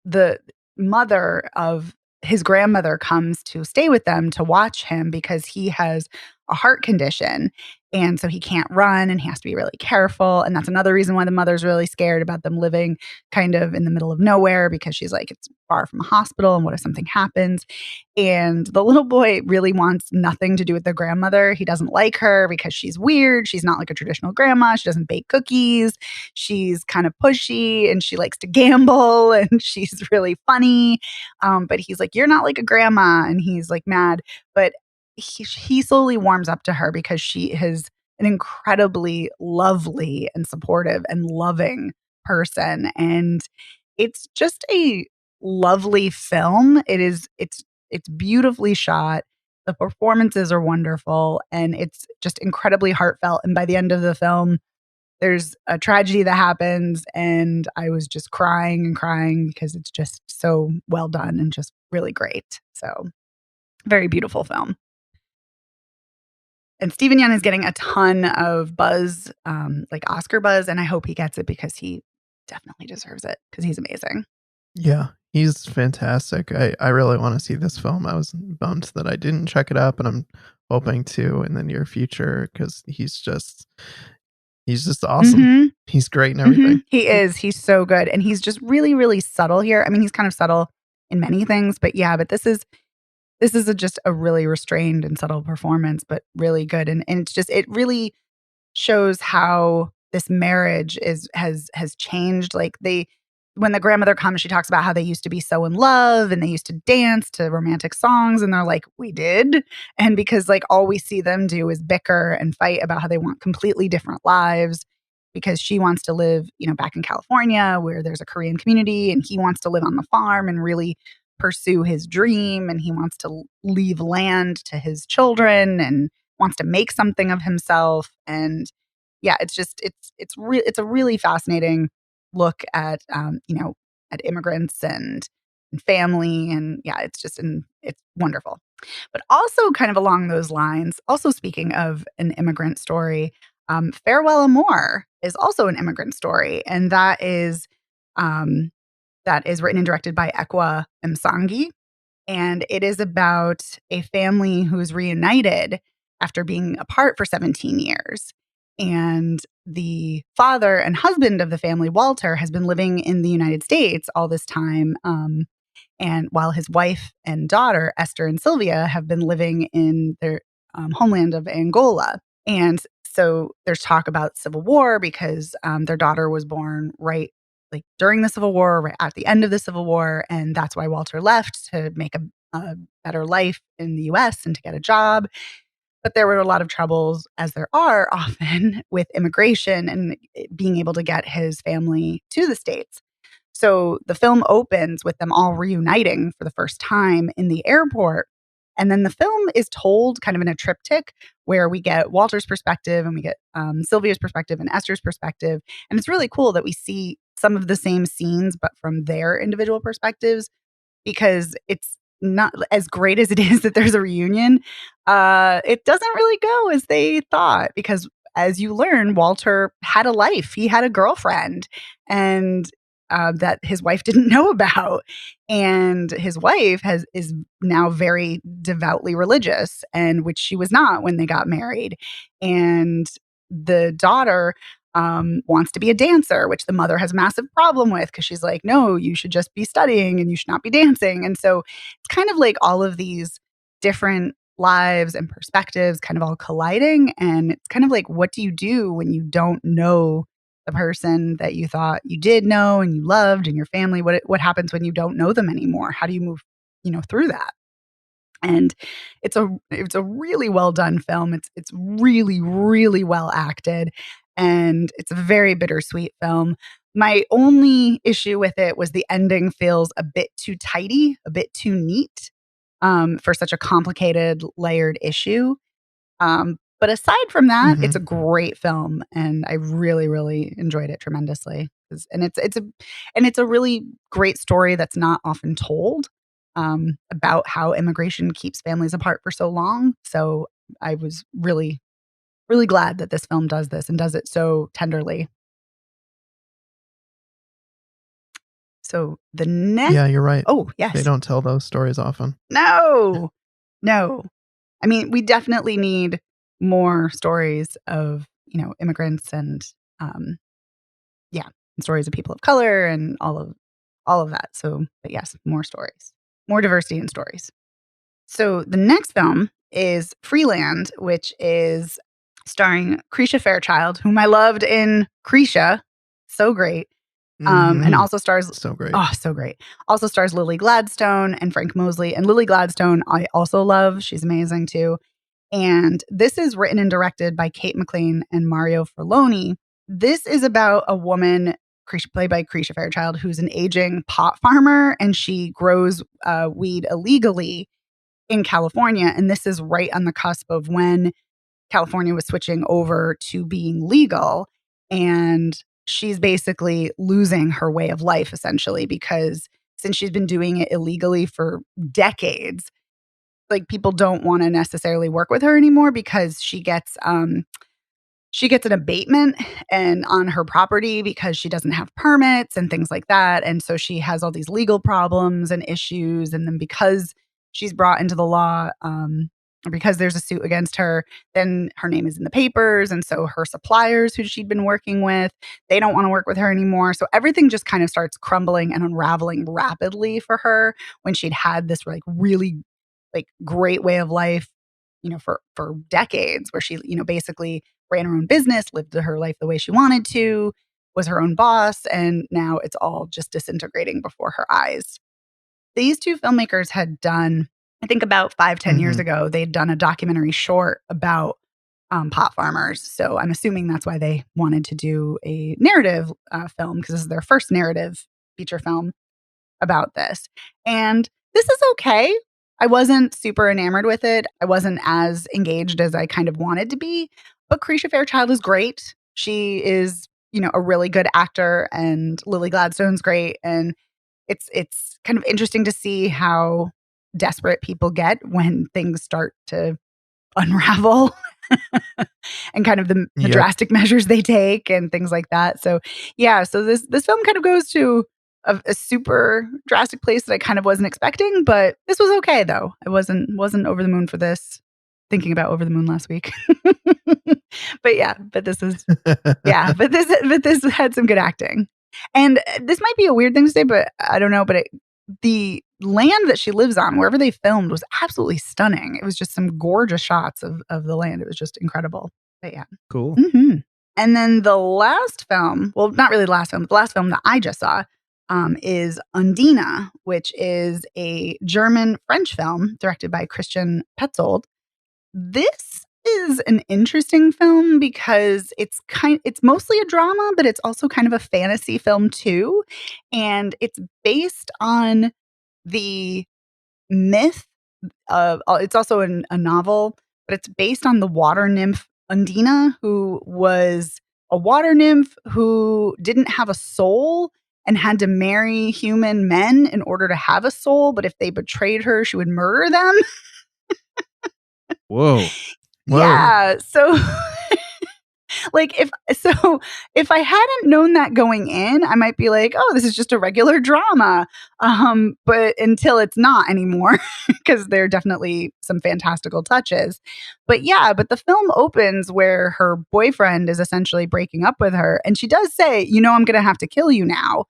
the mother of his grandmother comes to stay with them to watch him because he has a heart condition. And so he can't run, and he has to be really careful. And that's another reason why the mother's really scared about them living kind of in the middle of nowhere, because she's like, it's far from a hospital, and what if something happens? And the little boy really wants nothing to do with the grandmother. He doesn't like her because she's weird. She's not like a traditional grandma. She doesn't bake cookies. She's kind of pushy, and she likes to gamble, and she's really funny. But he's like, "You're not like a grandma." And he's like mad. But he slowly warms up to her because she is an incredibly lovely and supportive and loving person. And it's just a lovely film. It's beautifully shot. The performances are wonderful, and it's just incredibly heartfelt. And by the end of the film, there's a tragedy that happens, and I was just crying and crying because it's just so well done and just really great. So, very beautiful film. And Steven Yeun is getting a ton of buzz, like Oscar buzz, and I hope he gets it because he definitely deserves it because he's amazing. Yeah, he's fantastic. I really want to see this film. I was bummed that I didn't check it up, and I'm hoping to in the near future because he's just awesome. Mm-hmm. He's great and everything. He is. He's so good. And he's just really, really subtle here. I mean, he's kind of subtle in many things, but yeah, but this is just a really restrained and subtle performance, but really good. And it's just, it really shows how this marriage has changed. Like when the grandmother comes, she talks about how they used to be so in love and they used to dance to romantic songs. And they're like, we did. And because like all we see them do is bicker and fight about how they want completely different lives, because she wants to live, back in California where there's a Korean community, and he wants to live on the farm and really pursue his dream. And he wants to leave land to his children and wants to make something of himself. And yeah, it's a really fascinating look at at immigrants and family, and yeah, it's wonderful. But also kind of along those lines, also speaking of an immigrant story, Farewell Amore is also an immigrant story, and that is written and directed by Ekwa Msangi, and it is about a family who is reunited after being apart for 17 years. And the father and husband of the family, Walter, has been living in the United States all this time. And while his wife and daughter, Esther and Sylvia, have been living in their homeland of Angola. And so there's talk about civil war because their daughter was born right like during the Civil War, right at the end of the Civil War. And that's why Walter left, to make a better life in the US and to get a job. But there were a lot of troubles, as there are often, with immigration and being able to get his family to the States. So the film opens with them all reuniting for the first time in the airport. And then the film is told kind of in a triptych where we get Walter's perspective and we get Sylvia's perspective and Esther's perspective. And it's really cool that we see some of the same scenes, but from their individual perspectives, because it's not as great as it is that there's a reunion. It doesn't really go as they thought, because as you learn, Walter had a life. He had a girlfriend, and that his wife didn't know about. And his wife is now very devoutly religious, and which she was not when they got married. And the daughter wants to be a dancer, which the mother has a massive problem with, because she's like, no, you should just be studying and you should not be dancing. And so it's kind of like all of these different lives and perspectives kind of all colliding. And it's kind of like, what do you do when you don't know the person that you thought you did know and you loved and your family? What happens when you don't know them anymore? How do you move, through that? And it's a really well done film. It's really, really well acted, and it's a very bittersweet film. My only issue with it was the ending feels a bit too tidy, a bit too neat, for such a complicated, layered issue. But aside from that, it's a great film, and I really, really enjoyed it tremendously. And it's a really great story that's not often told, about how immigration keeps families apart for so long. So I was really, really glad that this film does this and does it so tenderly. So the next, Yeah, you're right. oh yes, They don't tell those stories often. no. I mean, we definitely need more stories of immigrants and yeah, and stories of people of color and all of that. So, but yes, more stories, more diversity in stories. So the next film is Freeland, which is starring Krisha Fairchild, whom I loved in Krisha, so great. And also stars so great. Oh, so great. Also stars Lily Gladstone and Frank Mosley. And Lily Gladstone, I also love. She's amazing too. And this is written and directed by Kate McLean and Mario Forloni. This is about a woman played by Krisha Fairchild, who's an aging pot farmer, and she grows weed illegally in California. And this is right on the cusp of when California was switching over to being legal. And she's basically losing her way of life, essentially, because since she's been doing it illegally for decades, like people don't want to necessarily work with her anymore because she gets an abatement and on her property because she doesn't have permits and things like that. And so she has all these legal problems and issues. And then because she's brought into the law, or because there's a suit against her, then her name is in the papers. And so her suppliers who she'd been working with, they don't want to work with her anymore. So everything just kind of starts crumbling and unraveling rapidly for her when she'd had this like really like great way of life, for decades, where she, basically ran her own business, lived her life the way she wanted to, was her own boss, and now it's all just disintegrating before her eyes. These two filmmakers had done, I think about 5-10 years ago, they'd done a documentary short about pot farmers. So I'm assuming that's why they wanted to do a narrative film, because this is their first narrative feature film about this. And this is okay. I wasn't super enamored with it. I wasn't as engaged as I kind of wanted to be. But Krisha Fairchild is great. She is, a really good actor, and Lily Gladstone's great. And it's kind of interesting to see how desperate people get when things start to unravel and kind of the drastic measures they take and things like that. So yeah, so this film kind of goes to a super drastic place that I kind of wasn't expecting, but this was okay though. I wasn't over the moon for this. Thinking about Over the Moon last week. but this had some good acting. And this might be a weird thing to say, but I don't know, but the land that she lives on, wherever they filmed, was absolutely stunning. It was just some gorgeous shots of the land. It was just incredible. But yeah. Cool. Mm-hmm. And then the last film, well, not really the last film, but the last film that I just saw is Undine, which is a German-French film directed by Christian Petzold. This is an interesting film because it's mostly a drama, but it's also kind of a fantasy film too. And it's based on the myth of, it's also a novel, but it's based on the water nymph Undine, who was a water nymph who didn't have a soul and had to marry human men in order to have a soul. But if they betrayed her, she would murder them. Whoa. Yeah. So if I hadn't known that going in, I might be like, oh, this is just a regular drama. But until it's not anymore, because there are definitely some fantastical touches. But the film opens where her boyfriend is essentially breaking up with her. And she does say, I'm going to have to kill you now.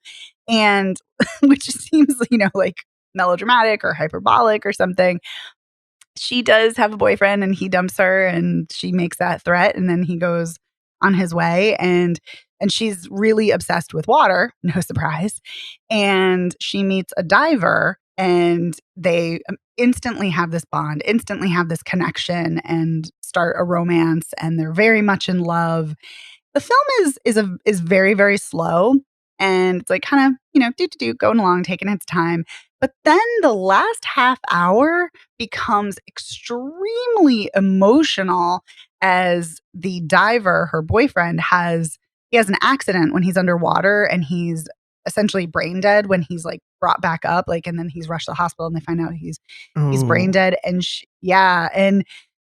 And which seems, like melodramatic or hyperbolic or something. She does have a boyfriend and he dumps her and she makes that threat and then he goes on his way and she's really obsessed with water, no surprise. And she meets a diver and they instantly have this bond, instantly have this connection and start a romance and they're very much in love. The film is very, very slow and it's like kind of, going along, taking its time. But then the last half hour becomes extremely emotional as the diver, her boyfriend, he has an accident when he's underwater and he's essentially brain dead when he's like brought back up, and then he's rushed to the hospital and they find out he's brain dead. And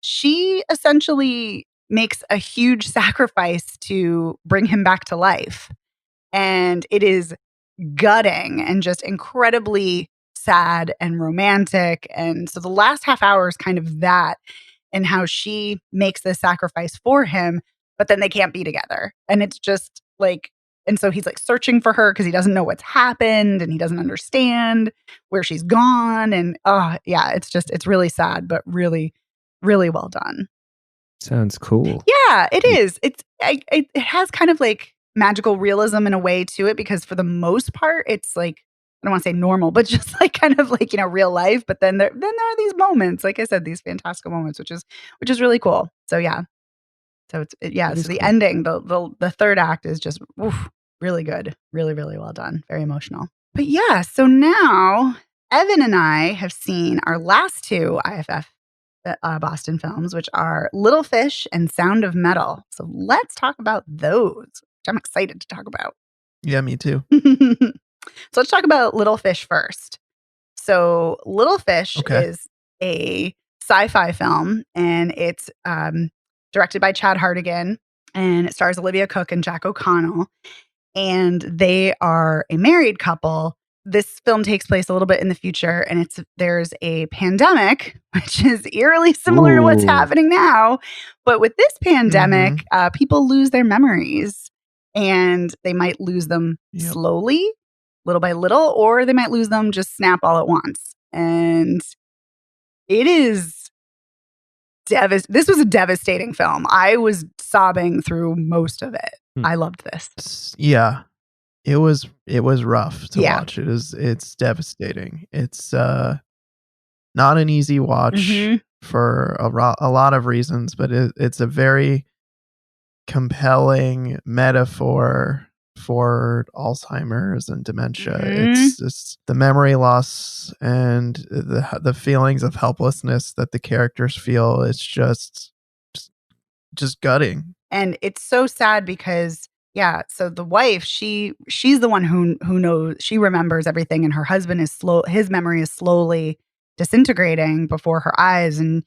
she essentially makes a huge sacrifice to bring him back to life. And it is gutting and just incredibly sad and romantic. And so the last half hour is kind of that and how she makes this sacrifice for him, but then they can't be together. And it's just like, and so he's like searching for her because he doesn't know what's happened and he doesn't understand where she's gone. And it's really sad, but really, really well done. Sounds cool. Yeah, it is. It has kind of like magical realism in a way to it because for the most part, it's like, I don't want to say normal, but just like kind of like, real life. But then there are these moments, like I said, these fantastical moments, which is really cool. So yeah. So it's so the cool ending, the third act is just, oof, Really good. Really, really well done. Very emotional. But yeah, so now Evan and I have seen our last two IFF Boston films, which are Little Fish and Sound of Metal. So let's talk about those, which I'm excited to talk about. Yeah, me too. So let's talk about Little Fish first. So Little Fish Okay. is a sci-fi film, and it's directed by Chad Hartigan, and it stars Olivia Cooke and Jack O'Connell. And they are a married couple. This film takes place a little bit in the future, and there's a pandemic, which is eerily similar to what's Ooh. happening now. But with this pandemic, people lose their memories, and they might lose them Yep. slowly, little by little, or they might lose them just snap all at once. And it is this was a devastating film. I was sobbing through most of it. I loved this. Yeah. It was rough to Yeah. watch. It's devastating. It's not an easy watch for a lot of reasons, but it's a very compelling metaphor for Alzheimer's and dementia. It's just the memory loss and the feelings of helplessness that the characters feel. It's just gutting. And it's so sad because so the wife, she's the one who knows, she remembers everything, and her husband his memory is slowly disintegrating before her eyes, and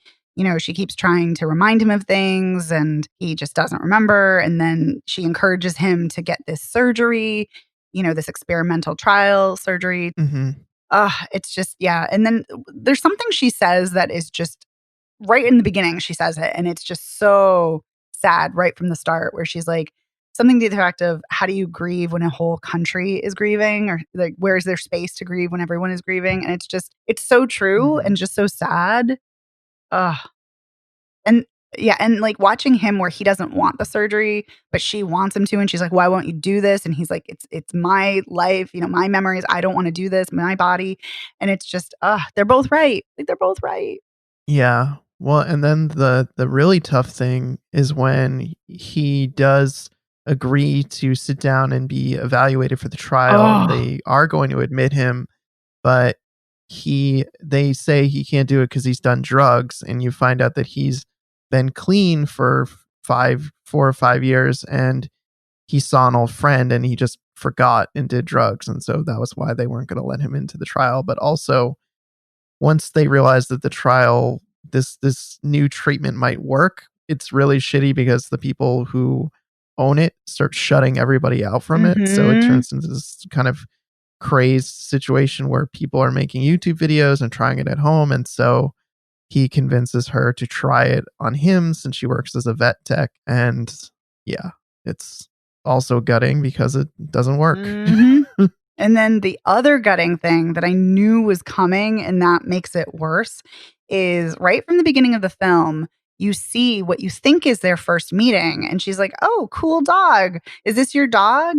she keeps trying to remind him of things, and he just doesn't remember. And then she encourages him to get this surgery, this experimental trial surgery. It's just, and then there's something she says that is just right in the beginning. She says it, and it's just so sad right from the start, where she's like, something to the effect of, how do you grieve when a whole country is grieving? Or like, where is there space to grieve when everyone is grieving? And it's so true and just so sad. And like watching him where he doesn't want the surgery, but she wants him to. And she's like, why won't you do this? And he's like, it's my life, my memories. I don't want to do this, my body. And it's just, they're both right. Like, they're both right. Yeah. Well, and then the really tough thing is when he does agree to sit down and be evaluated for the trial. They are going to admit him, but they say he can't do it because he's done drugs, and you find out that he's been clean for 4 or 5 years, and he saw an old friend and he just forgot and did drugs, and so that was why they weren't going to let him into the trial. But also, once they realized that the trial, this new treatment might work, it's really shitty because the people who own it start shutting everybody out from it. So it turns into this kind of crazed situation where people are making YouTube videos and trying it at home. And so he convinces her to try it on him since she works as a vet tech. And yeah, it's also gutting because it doesn't work. And then the other gutting thing that I knew was coming, and that makes it worse, is right from the beginning of the film, you see what you think is their first meeting. And she's like, oh, cool dog. Is this your dog?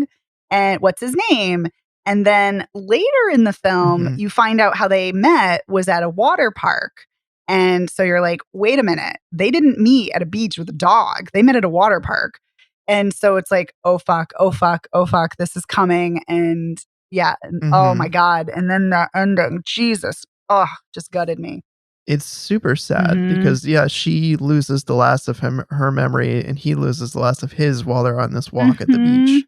And what's his name? And then later in the film, you find out how they met was at a water park. And so you're like, wait a minute. They didn't meet at a beach with a dog. They met at a water park. And so it's like, oh, fuck, oh, fuck, oh, fuck. This is coming. And oh my God. And then the ending, Jesus, just gutted me. It's super sad because she loses the last of her memory, and he loses the last of his while they're on this walk at the beach.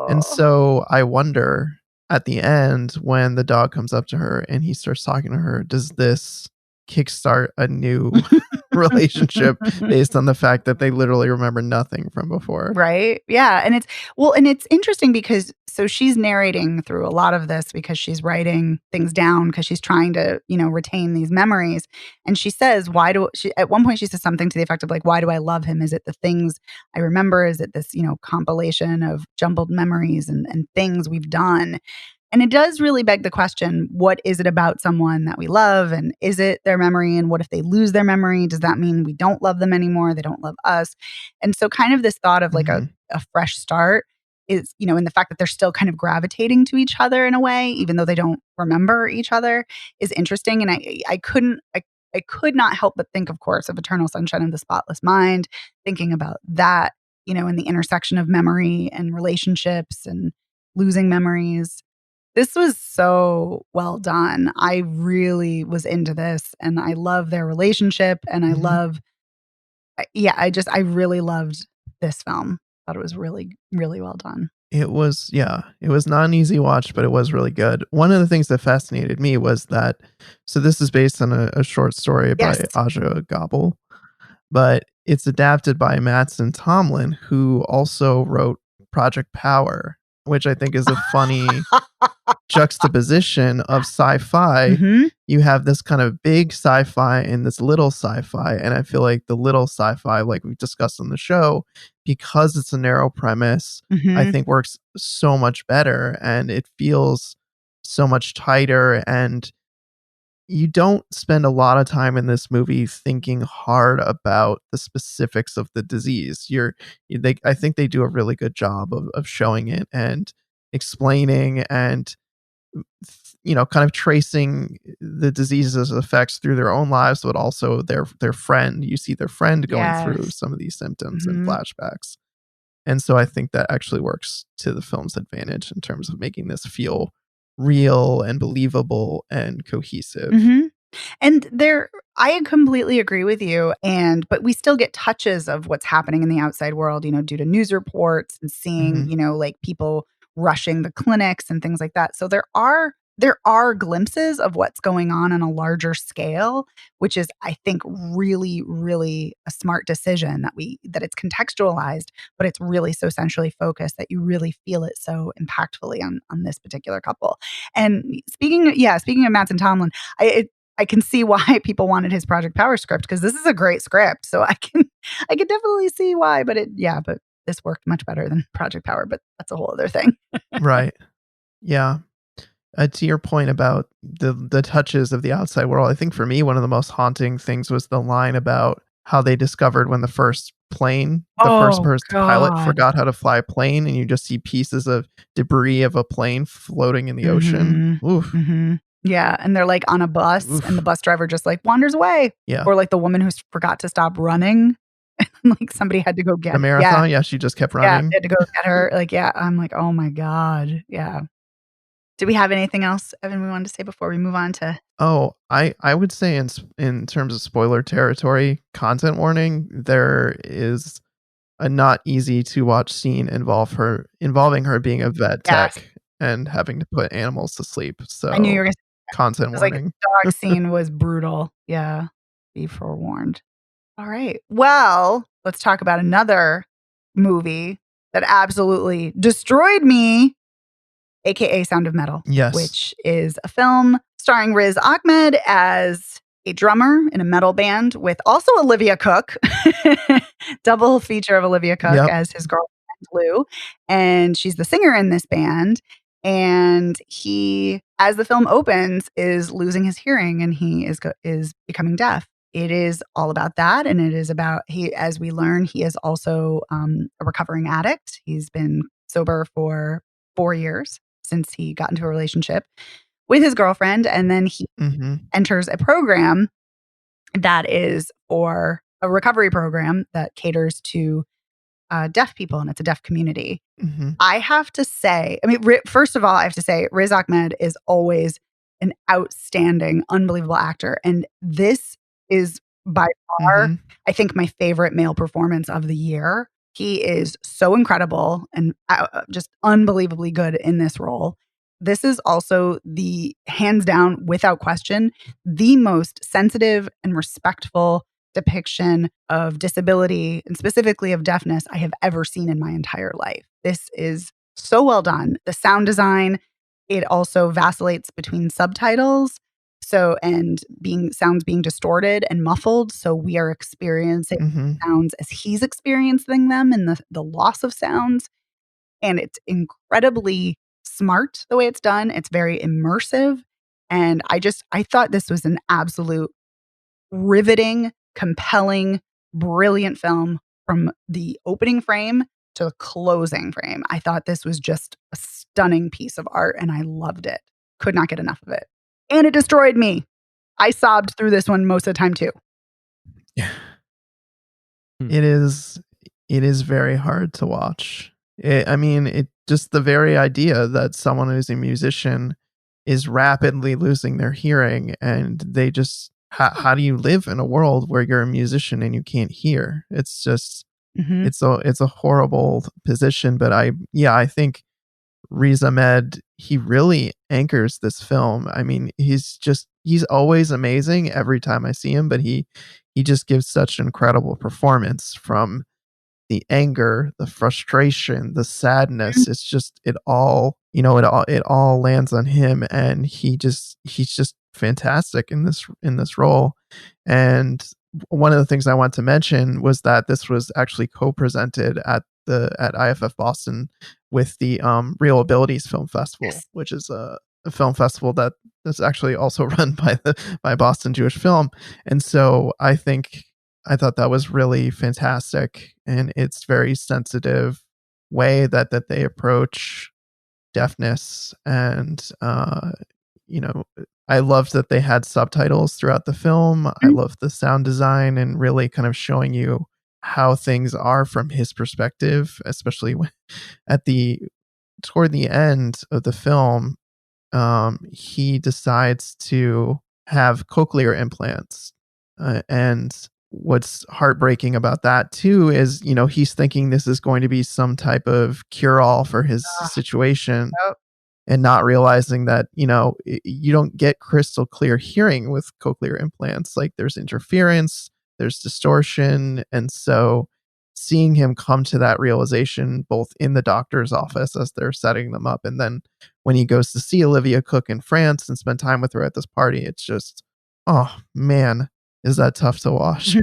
And so I wonder at the end, when the dog comes up to her and he starts talking to her, does this kickstart a new relationship based on the fact that they literally remember nothing from before? Right. Yeah. And it's interesting because so she's narrating through a lot of this because she's writing things down because she's trying to, retain these memories. And she says, at one point she says something to the effect of like, why do I love him? Is it the things I remember? Is it this, compilation of jumbled memories and things we've done? And it does really beg the question, what is it about someone that we love? And is it their memory? And what if they lose their memory? Does that mean we don't love them anymore? They don't love us? And so kind of this thought of like a fresh start is, in the fact that they're still kind of gravitating to each other in a way, even though they don't remember each other, is interesting. And I could not help but think, of course, of Eternal Sunshine of the Spotless Mind, thinking about that in the intersection of memory and relationships and losing memories. This was so well done. I really was into this, and I love their relationship, and I love, I really loved this film. Thought it was really, really well done. It was not an easy watch, but it was really good. One of the things that fascinated me was that, so this is based on a short story by Aja Gabel, but it's adapted by Mattson Tomlin, who also wrote Project Power, which I think is a funny juxtaposition of sci-fi. You have this kind of big sci-fi and this little sci-fi, and I feel like the little sci-fi, like we've discussed on the show, because it's a narrow premise, I think works so much better, and it feels so much tighter, and you don't spend a lot of time in this movie thinking hard about the specifics of the disease. I think they do a really good job of showing it and explaining and kind of tracing the disease's effects through their own lives, but also their friend. You see their friend going through some of these symptoms and flashbacks. And so I think that actually works to the film's advantage in terms of making this feel real and believable and cohesive. And I completely agree with you. But we still get touches of what's happening in the outside world, due to news reports and seeing, like people rushing the clinics and things like that. So there are glimpses of what's going on a larger scale, which is, I think, really, really a smart decision that it's contextualized, but it's really so centrally focused that you really feel it so impactfully on this particular couple. And speaking of Mattson Tomlin, I can see why people wanted his Project Power script, because this is a great script. So I can definitely see why, but this worked much better than Project Power, but that's a whole other thing. Right. Yeah. To your point about the touches of the outside world, I think for me, one of the most haunting things was the line about how they discovered when the first pilot forgot how to fly a plane, and you just see pieces of debris of a plane floating in the ocean. Oof. Yeah, and they're like on a bus, and the bus driver just like wanders away. Yeah. Or like the woman who forgot to stop running. Like somebody had to go get the marathon. Yeah, she just kept running. Yeah, they had to go get her. Like, I'm like, oh my God. Yeah. Do we have anything else, Evan, we wanted to say before we move on to? Oh, I would say in terms of spoiler territory, content warning, there is a not easy to watch scene involving her being a vet tech and having to put animals to sleep. So I knew you were going to say content warning. Like, the dog scene was brutal. Yeah. Be forewarned. All right. Well, let's talk about another movie that absolutely destroyed me, aka Sound of Metal. Yes. Which is a film starring Riz Ahmed as a drummer in a metal band with also Olivia Cook. Double feature of Olivia Cook as his girlfriend, Lou. And she's the singer in this band. And he, as the film opens, is losing his hearing, and he is becoming deaf. It is all about that, and it is about as we learn, he is also a recovering addict. He's been sober for 4 years since he got into a relationship with his girlfriend, and then he enters a program that is for a recovery program that caters to deaf people, and it's a deaf community. I have to say, first of all, I have to say, Riz Ahmed is always an outstanding, unbelievable actor, and this is by far, I think, my favorite male performance of the year. He is so incredible and just unbelievably good in this role. This is also hands down, without question, the most sensitive and respectful depiction of disability, and specifically of deafness, I have ever seen in my entire life. This is so well done. The sound design, it also vacillates between subtitles. And sounds being distorted and muffled. So we are experiencing sounds as he's experiencing them, and the loss of sounds. And it's incredibly smart the way it's done. It's very immersive. And I thought this was an absolute riveting, compelling, brilliant film from the opening frame to the closing frame. I thought this was just a stunning piece of art, and I loved it. Could not get enough of it. And it destroyed me. I sobbed through this one most of the time too. Yeah. It is It is very hard to watch. It just the very idea that someone who's a musician is rapidly losing their hearing, and they just how do you live in a world where you're a musician and you can't hear? It's just Hmm. it's a horrible position. But I think Riz Ahmed, he really anchors this film. I mean, he's always amazing every time I see him, but he just gives such an incredible performance, from the anger, the frustration, the sadness. It's just it all lands on him, and he's just fantastic in this role. And one of the things I want to mention was that this was actually co-presented at IFF Boston with the Real Abilities Film Festival, Yes. which is a film festival that's actually also run by Boston Jewish Film. And so I thought that was really fantastic, and it's very sensitive way that they approach deafness. And you know I loved that they had subtitles throughout the film. I love the sound design and really kind of showing you how things are from his perspective, especially when at the toward the end of the film. He decides to have cochlear implants. And what's heartbreaking about that too is, he's thinking this is going to be some type of cure all for his Ah, situation, yep. and not realizing that, you don't get crystal clear hearing with cochlear implants. Like, there's interference, there's distortion. And so seeing him come to that realization both in the doctor's office as they're setting them up, and then when he goes to see Olivia Cook in France and spend time with her at this party, it's just, oh man, is that tough to watch.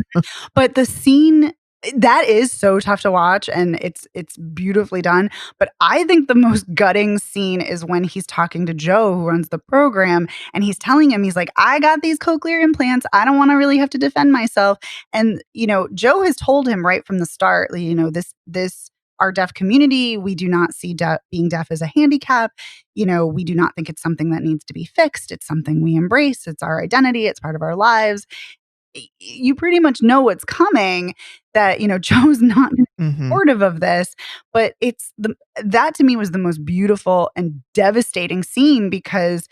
But the scene that is so tough to watch, and it's beautifully done. But I think the most gutting scene is when he's talking to Joe, who runs the program, and he's telling him, he's like, I got these cochlear implants. I don't want to really have to defend myself. And Joe has told him right from the start, this our deaf community, we do not see being deaf as a handicap. We do not think it's something that needs to be fixed. It's something we embrace. It's our identity. It's part of our lives. You pretty much know what's coming, that Joe's not Hmm. supportive of this. But that to me was the most beautiful and devastating scene, because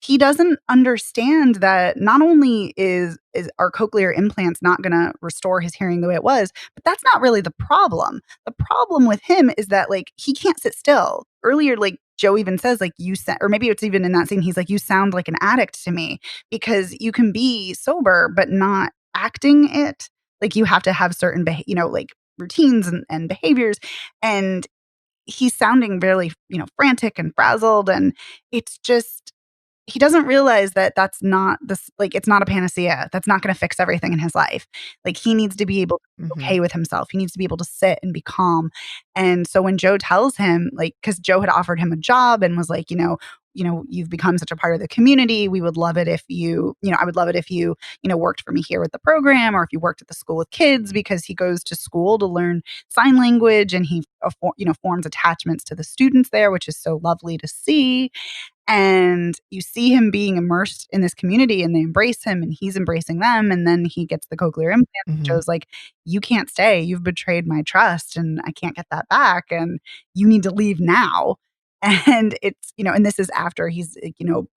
he doesn't understand that not only is our cochlear implants not going to restore his hearing the way it was, but that's not really the problem. The problem with him is that, like, he can't sit still. Earlier, like, Joe even says, like, or maybe it's even in that scene, he's like, you sound like an addict to me, because you can be sober but not acting it. Like, you have to have certain like routines and behaviors. And he's sounding very, frantic and frazzled. And it's just, he doesn't realize that that's not this, like, it's not a panacea. That's not going to fix everything in his life. Like, he needs to be able to be Hmm. okay with himself. He needs to be able to sit and be calm. And so when Joe tells him, like, because Joe had offered him a job and was like, you've become such a part of the community. We would love it if I would love it if you, worked for me here with the program, or if you worked at the school with kids, because he goes to school to learn sign language, and he, forms attachments to the students there, which is so lovely to see. And you see him being immersed in this community, and they embrace him, and he's embracing them. And then he gets the cochlear implant. Hmm. Joe's like, you can't stay. You've betrayed my trust, and I can't get that back. And you need to leave now. And it's, and this is after he's,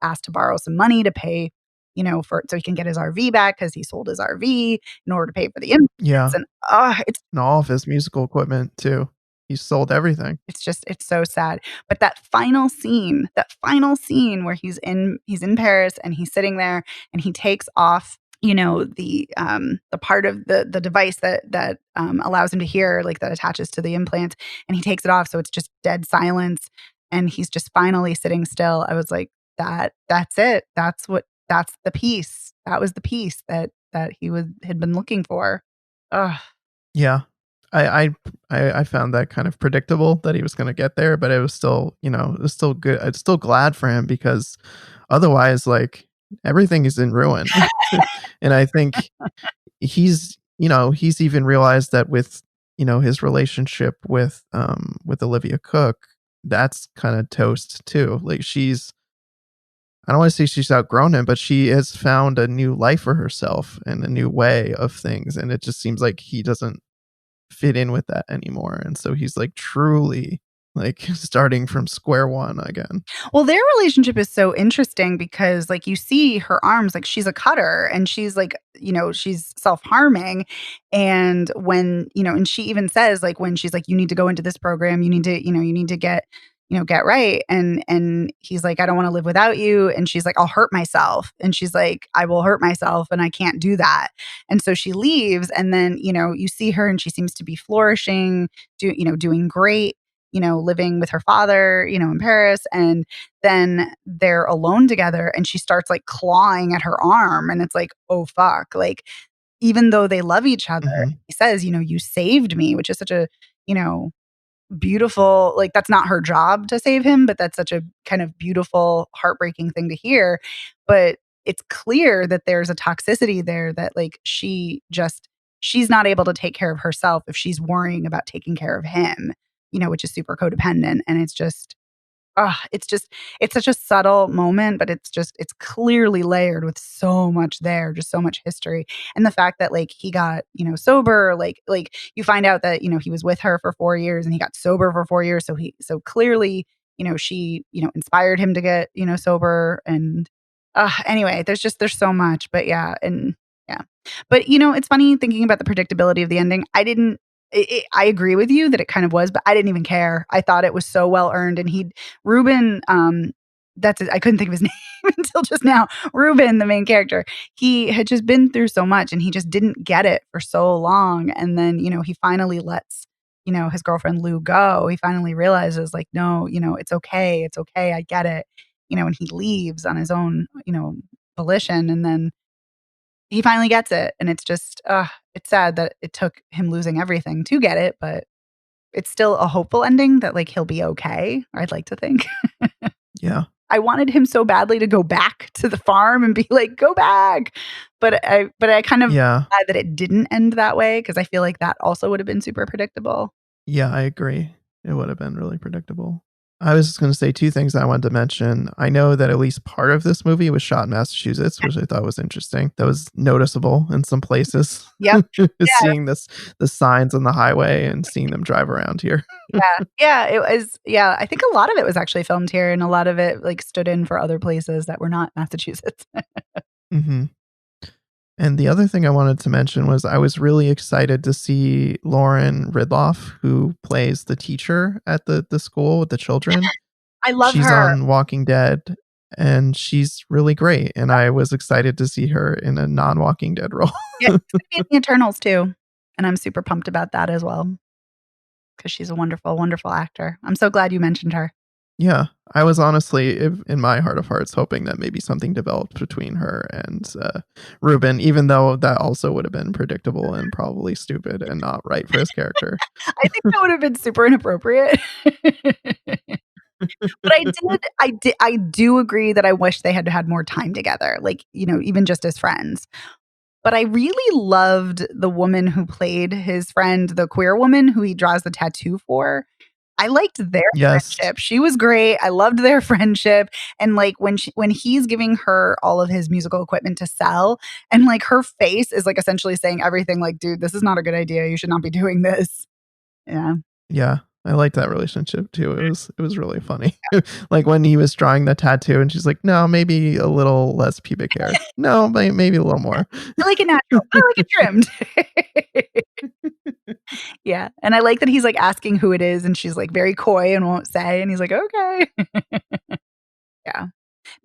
asked to borrow some money to pay, so he can get his RV back, because he sold his RV in order to pay for the implants. Yeah. And it's And all of his musical equipment too. He sold everything. it's so sad. But that final scene where he's in Paris, and he's sitting there, and he takes off, the part of the device that allows him to hear, like, that attaches to the implant, and he takes it off, so it's just dead silence, and he's just finally sitting still. I was like, that's it. That's the peace. That was the peace that he had been looking for. Ugh. Yeah. I found that kind of predictable that he was going to get there, but it was still, it was still good. I'm still glad for him, because otherwise, like, everything is in ruin. And I think he's even realized that with, his relationship with Olivia Cook, that's kind of toast too. Like, I don't want to say she's outgrown him, but she has found a new life for herself and a new way of things. And it just seems like he doesn't fit in with that anymore. And so he's like truly like starting from square one again. Well, their relationship is so interesting because like you see her arms, like she's a cutter and she's like, she's self-harming. And when, and she even says like when she's like, you need to go into this program, you need to get right. And he's like, I don't want to live without you. And she's like, I'll hurt myself. And she's like, I will hurt myself and I can't do that. And so she leaves. And then, you see her and she seems to be flourishing, doing great, living with her father, in Paris. And then they're alone together and she starts like clawing at her arm. And it's like, oh, fuck. Like, even though they love each other, he says, you saved me, which is such a, beautiful, like that's not her job to save him, but that's such a kind of beautiful, heartbreaking thing to hear. But it's clear that there's a toxicity there that like she's not able to take care of herself if she's worrying about taking care of him, which is super codependent. And it's such a subtle moment, but it's clearly layered with so much there, just so much history. And the fact that like he got, sober, like you find out that, he was with her for 4 years and he got sober for 4 years. So clearly, she, inspired him to get, sober. And anyway, there's so much, but yeah. And yeah, but it's funny thinking about the predictability of the ending. I agree with you that it kind of was, but I didn't even care. I thought it was so well earned. And Ruben, that's it. I couldn't think of his name until just now. Ruben, the main character, he had just been through so much and he just didn't get it for so long. And then, he finally lets, his girlfriend Lou go. He finally realizes like, no, it's okay. It's okay. I get it. And he leaves on his own, volition. And then he finally gets it. And it's just, it's sad that it took him losing everything to get it, but it's still a hopeful ending that like he'll be okay. I'd like to think. Yeah. I wanted him so badly to go back to the farm and be like, go back. But I kind of glad that it didn't end that way because I feel like that also would have been super predictable. Yeah, I agree. It would have been really predictable. I was just going to say two things I wanted to mention. I know that at least part of this movie was shot in Massachusetts, which I thought was interesting. That was noticeable in some places. Yep. Seeing the signs on the highway and seeing them drive around here. Yeah, it was. Yeah, I think a lot of it was actually filmed here, and a lot of it like stood in for other places that were not Massachusetts. Mm-hmm. And the other thing I wanted to mention was I was really excited to see Lauren Ridloff, who plays the teacher at the school with the children. I love her. She's on Walking Dead, and she's really great. And I was excited to see her in a non-Walking Dead role. Yeah, she's going to be in the Eternals too. And I'm super pumped about that as well. Because she's a wonderful, wonderful actor. I'm so glad you mentioned her. Yeah, I was honestly, in my heart of hearts, hoping that maybe something developed between her and Ruben, even though that also would have been predictable and probably stupid and not right for his character. I think that would have been super inappropriate. But I do agree that I wish they had had more time together, like, even just as friends. But I really loved the woman who played his friend, the queer woman who he draws the tattoo for. I liked their friendship. She was great. I loved their friendship. And like when he's giving her all of his musical equipment to sell, and like her face is like essentially saying everything like, dude, this is not a good idea. You should not be doing this. Yeah. Yeah. I liked that relationship too. It was really funny. Like when he was drawing the tattoo and she's like, no, maybe a little less pubic hair. No, maybe a little more. I like it natural. I like it trimmed. Yeah. And I like that he's like asking who it is and she's like very coy and won't say. And he's like, okay. Yeah.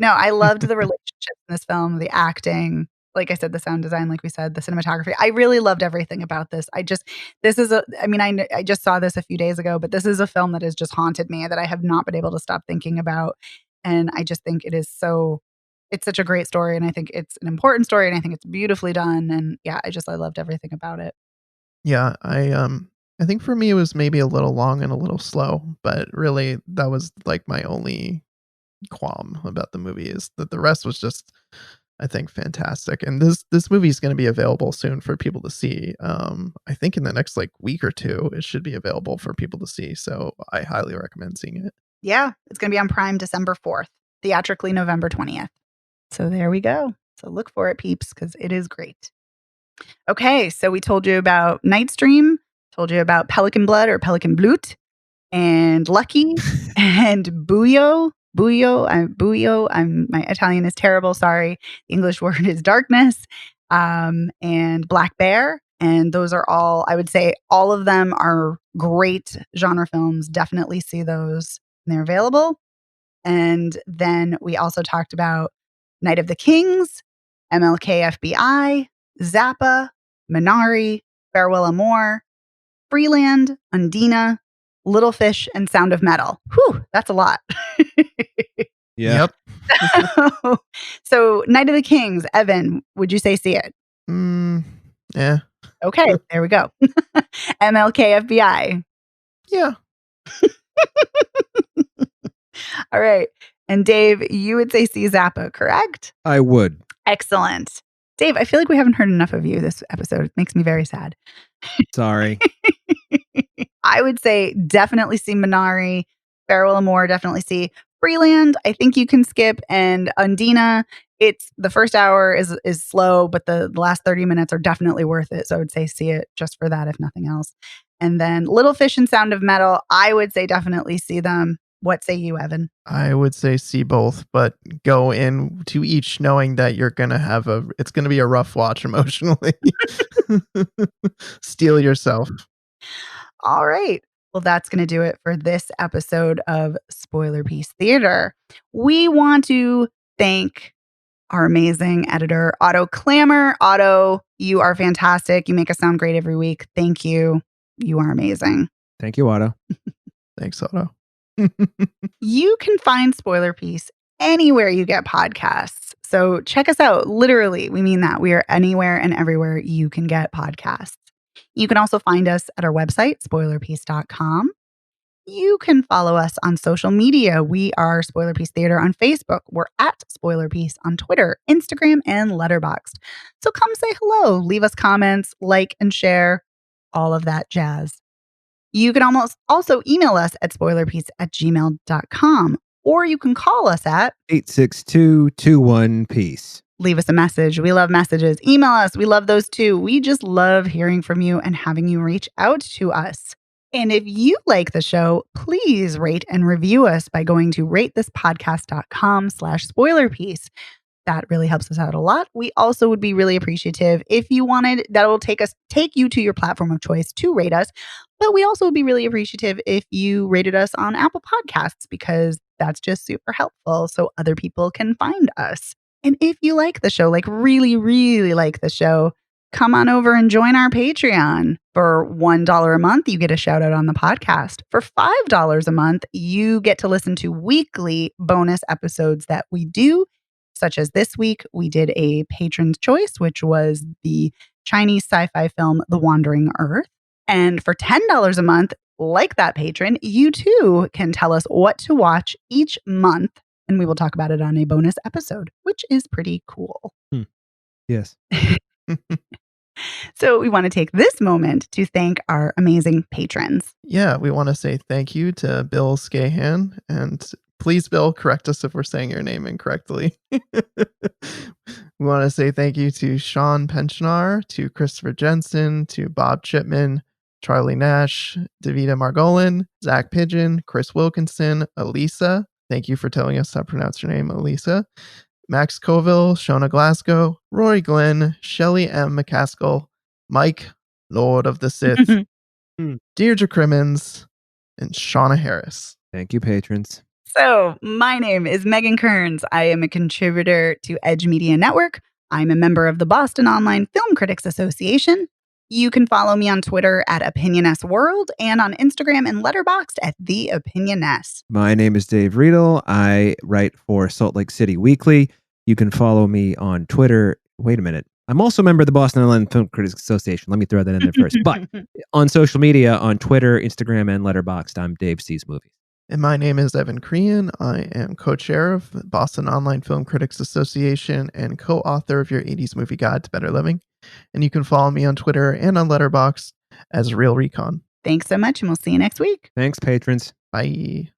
No, I loved the relationships in this film, the acting. Like I said, the sound design, like we said, the cinematography. I really loved everything about this. I just saw this a few days ago, but this is a film that has just haunted me that I have not been able to stop thinking about. And I just think it's such a great story. And I think it's an important story and I think it's beautifully done. And yeah, I loved everything about it. Yeah. I think for me, it was maybe a little long and a little slow, but really that was like my only qualm about the movie is that the rest was just, I think, fantastic. And this movie is going to be available soon for people to see. I think in the next like week or two, it should be available for people to see. So I highly recommend seeing it. Yeah, it's going to be on Prime December 4th, theatrically November 20th. So there we go. So look for it, peeps, because it is great. Okay, so we told you about Nightstream, Told you about Pelican Blood or Pelican Blut and Lucky and Buio. My Italian is terrible. Sorry. The English word is darkness. And Black Bear. And those are all, I would say, all of them are great genre films. Definitely see those when they're available. And then we also talked about Night of the Kings, MLK FBI, Zappa, Minari, Farewell Amore, Freeland, Undina, Little Fish, and Sound of Metal. Whew, that's a lot. Yeah. Yep. So, Night of the Kings, Evan, would you say see it? Yeah. Okay, there we go. MLK FBI. Yeah. All right. And Dave, you would say see Zappa, correct? I would. Excellent. Dave, I feel like we haven't heard enough of you this episode. It makes me very sad. Sorry. I would say definitely see Minari. Farewell Amore, definitely see. Freeland, I think you can skip. And Undina, it's the first hour is slow, but the last 30 minutes are definitely worth it. So I would say see it just for that, if nothing else. And then Little Fish and Sound of Metal, I would say definitely see them. What say you, Evan? I would say see both, but go in to each knowing that you're going to have it's going to be a rough watch emotionally. Steel yourself. All right. Well, that's going to do it for this episode of Spoiler Piece Theater. We want to thank our amazing editor, Otto Clammer. Otto, you are fantastic. You make us sound great every week. Thank you. You are amazing. Thank you, Otto. Thanks, Otto. You can find Spoiler Piece anywhere you get podcasts. So check us out. Literally, we mean that. We are anywhere and everywhere you can get podcasts. You can also find us at our website, spoilerpiece.com. You can follow us on social media. We are Spoiler Piece Theater on Facebook. We're at Spoiler Piece on Twitter, Instagram, and Letterboxd. So come say hello, leave us comments, like and share, all of that jazz. You can also email us at spoilerpiece@gmail.com, or you can call us at 862-21-PEACE. Leave us a message. We love messages. Email us. We love those too. We just love hearing from you and having you reach out to us. And if you like the show, please rate and review us by going to ratethispodcast.com/spoilerpiece. That really helps us out a lot. We also would be really appreciative if you wanted, that will take you to your platform of choice to rate us. But we also would be really appreciative if you rated us on Apple Podcasts, because that's just super helpful so other people can find us. And if you like the show, like really, really like the show, come on over and join our Patreon. For $1 a month, you get a shout out on the podcast. For $5 a month, you get to listen to weekly bonus episodes that we do, such as this week, we did a patron's choice, which was the Chinese sci-fi film, The Wandering Earth. And for $10 a month, like that patron, you too can tell us what to watch each month. And we will talk about it on a bonus episode, which is pretty cool. Yes. So we want to take this moment to thank our amazing patrons. Yeah, we want to say thank you to Bill Scahan. And please, Bill, correct us if we're saying your name incorrectly. We want to say thank you to Sean Pensionar, to Christopher Jensen, to Bob Chipman, Charlie Nash, Davida Margolin, Zach Pigeon, Chris Wilkinson, Elisa. Thank you for telling us how to pronounce your name, Elisa. Max Colville, Shona Glasgow, Rory Glenn, Shelley M. McCaskill, Mike, Lord of the Sith, Deirdre Crimmins, and Shauna Harris. Thank you, patrons. So, my name is Megan Kearns. I am a contributor to Edge Media Network. I'm a member of the Boston Online Film Critics Association. You can follow me on Twitter at OpinionessWorld and on Instagram and Letterboxd at The Opinioness. My name is Dave Riedel. I write for Salt Lake City Weekly. You can follow me on Twitter. Wait a minute. I'm also a member of the Boston Online Film Critics Association. Let me throw that in there first. But on social media, on Twitter, Instagram, and Letterboxd, I'm Dave Sees Movies. And my name is Evan Crean. I am co-chair of the Boston Online Film Critics Association and co-author of your 80s Movie Guide to Better Living. And you can follow me on Twitter and on Letterboxd as Real Recon. Thanks so much, and we'll see you next week. Thanks, patrons. Bye.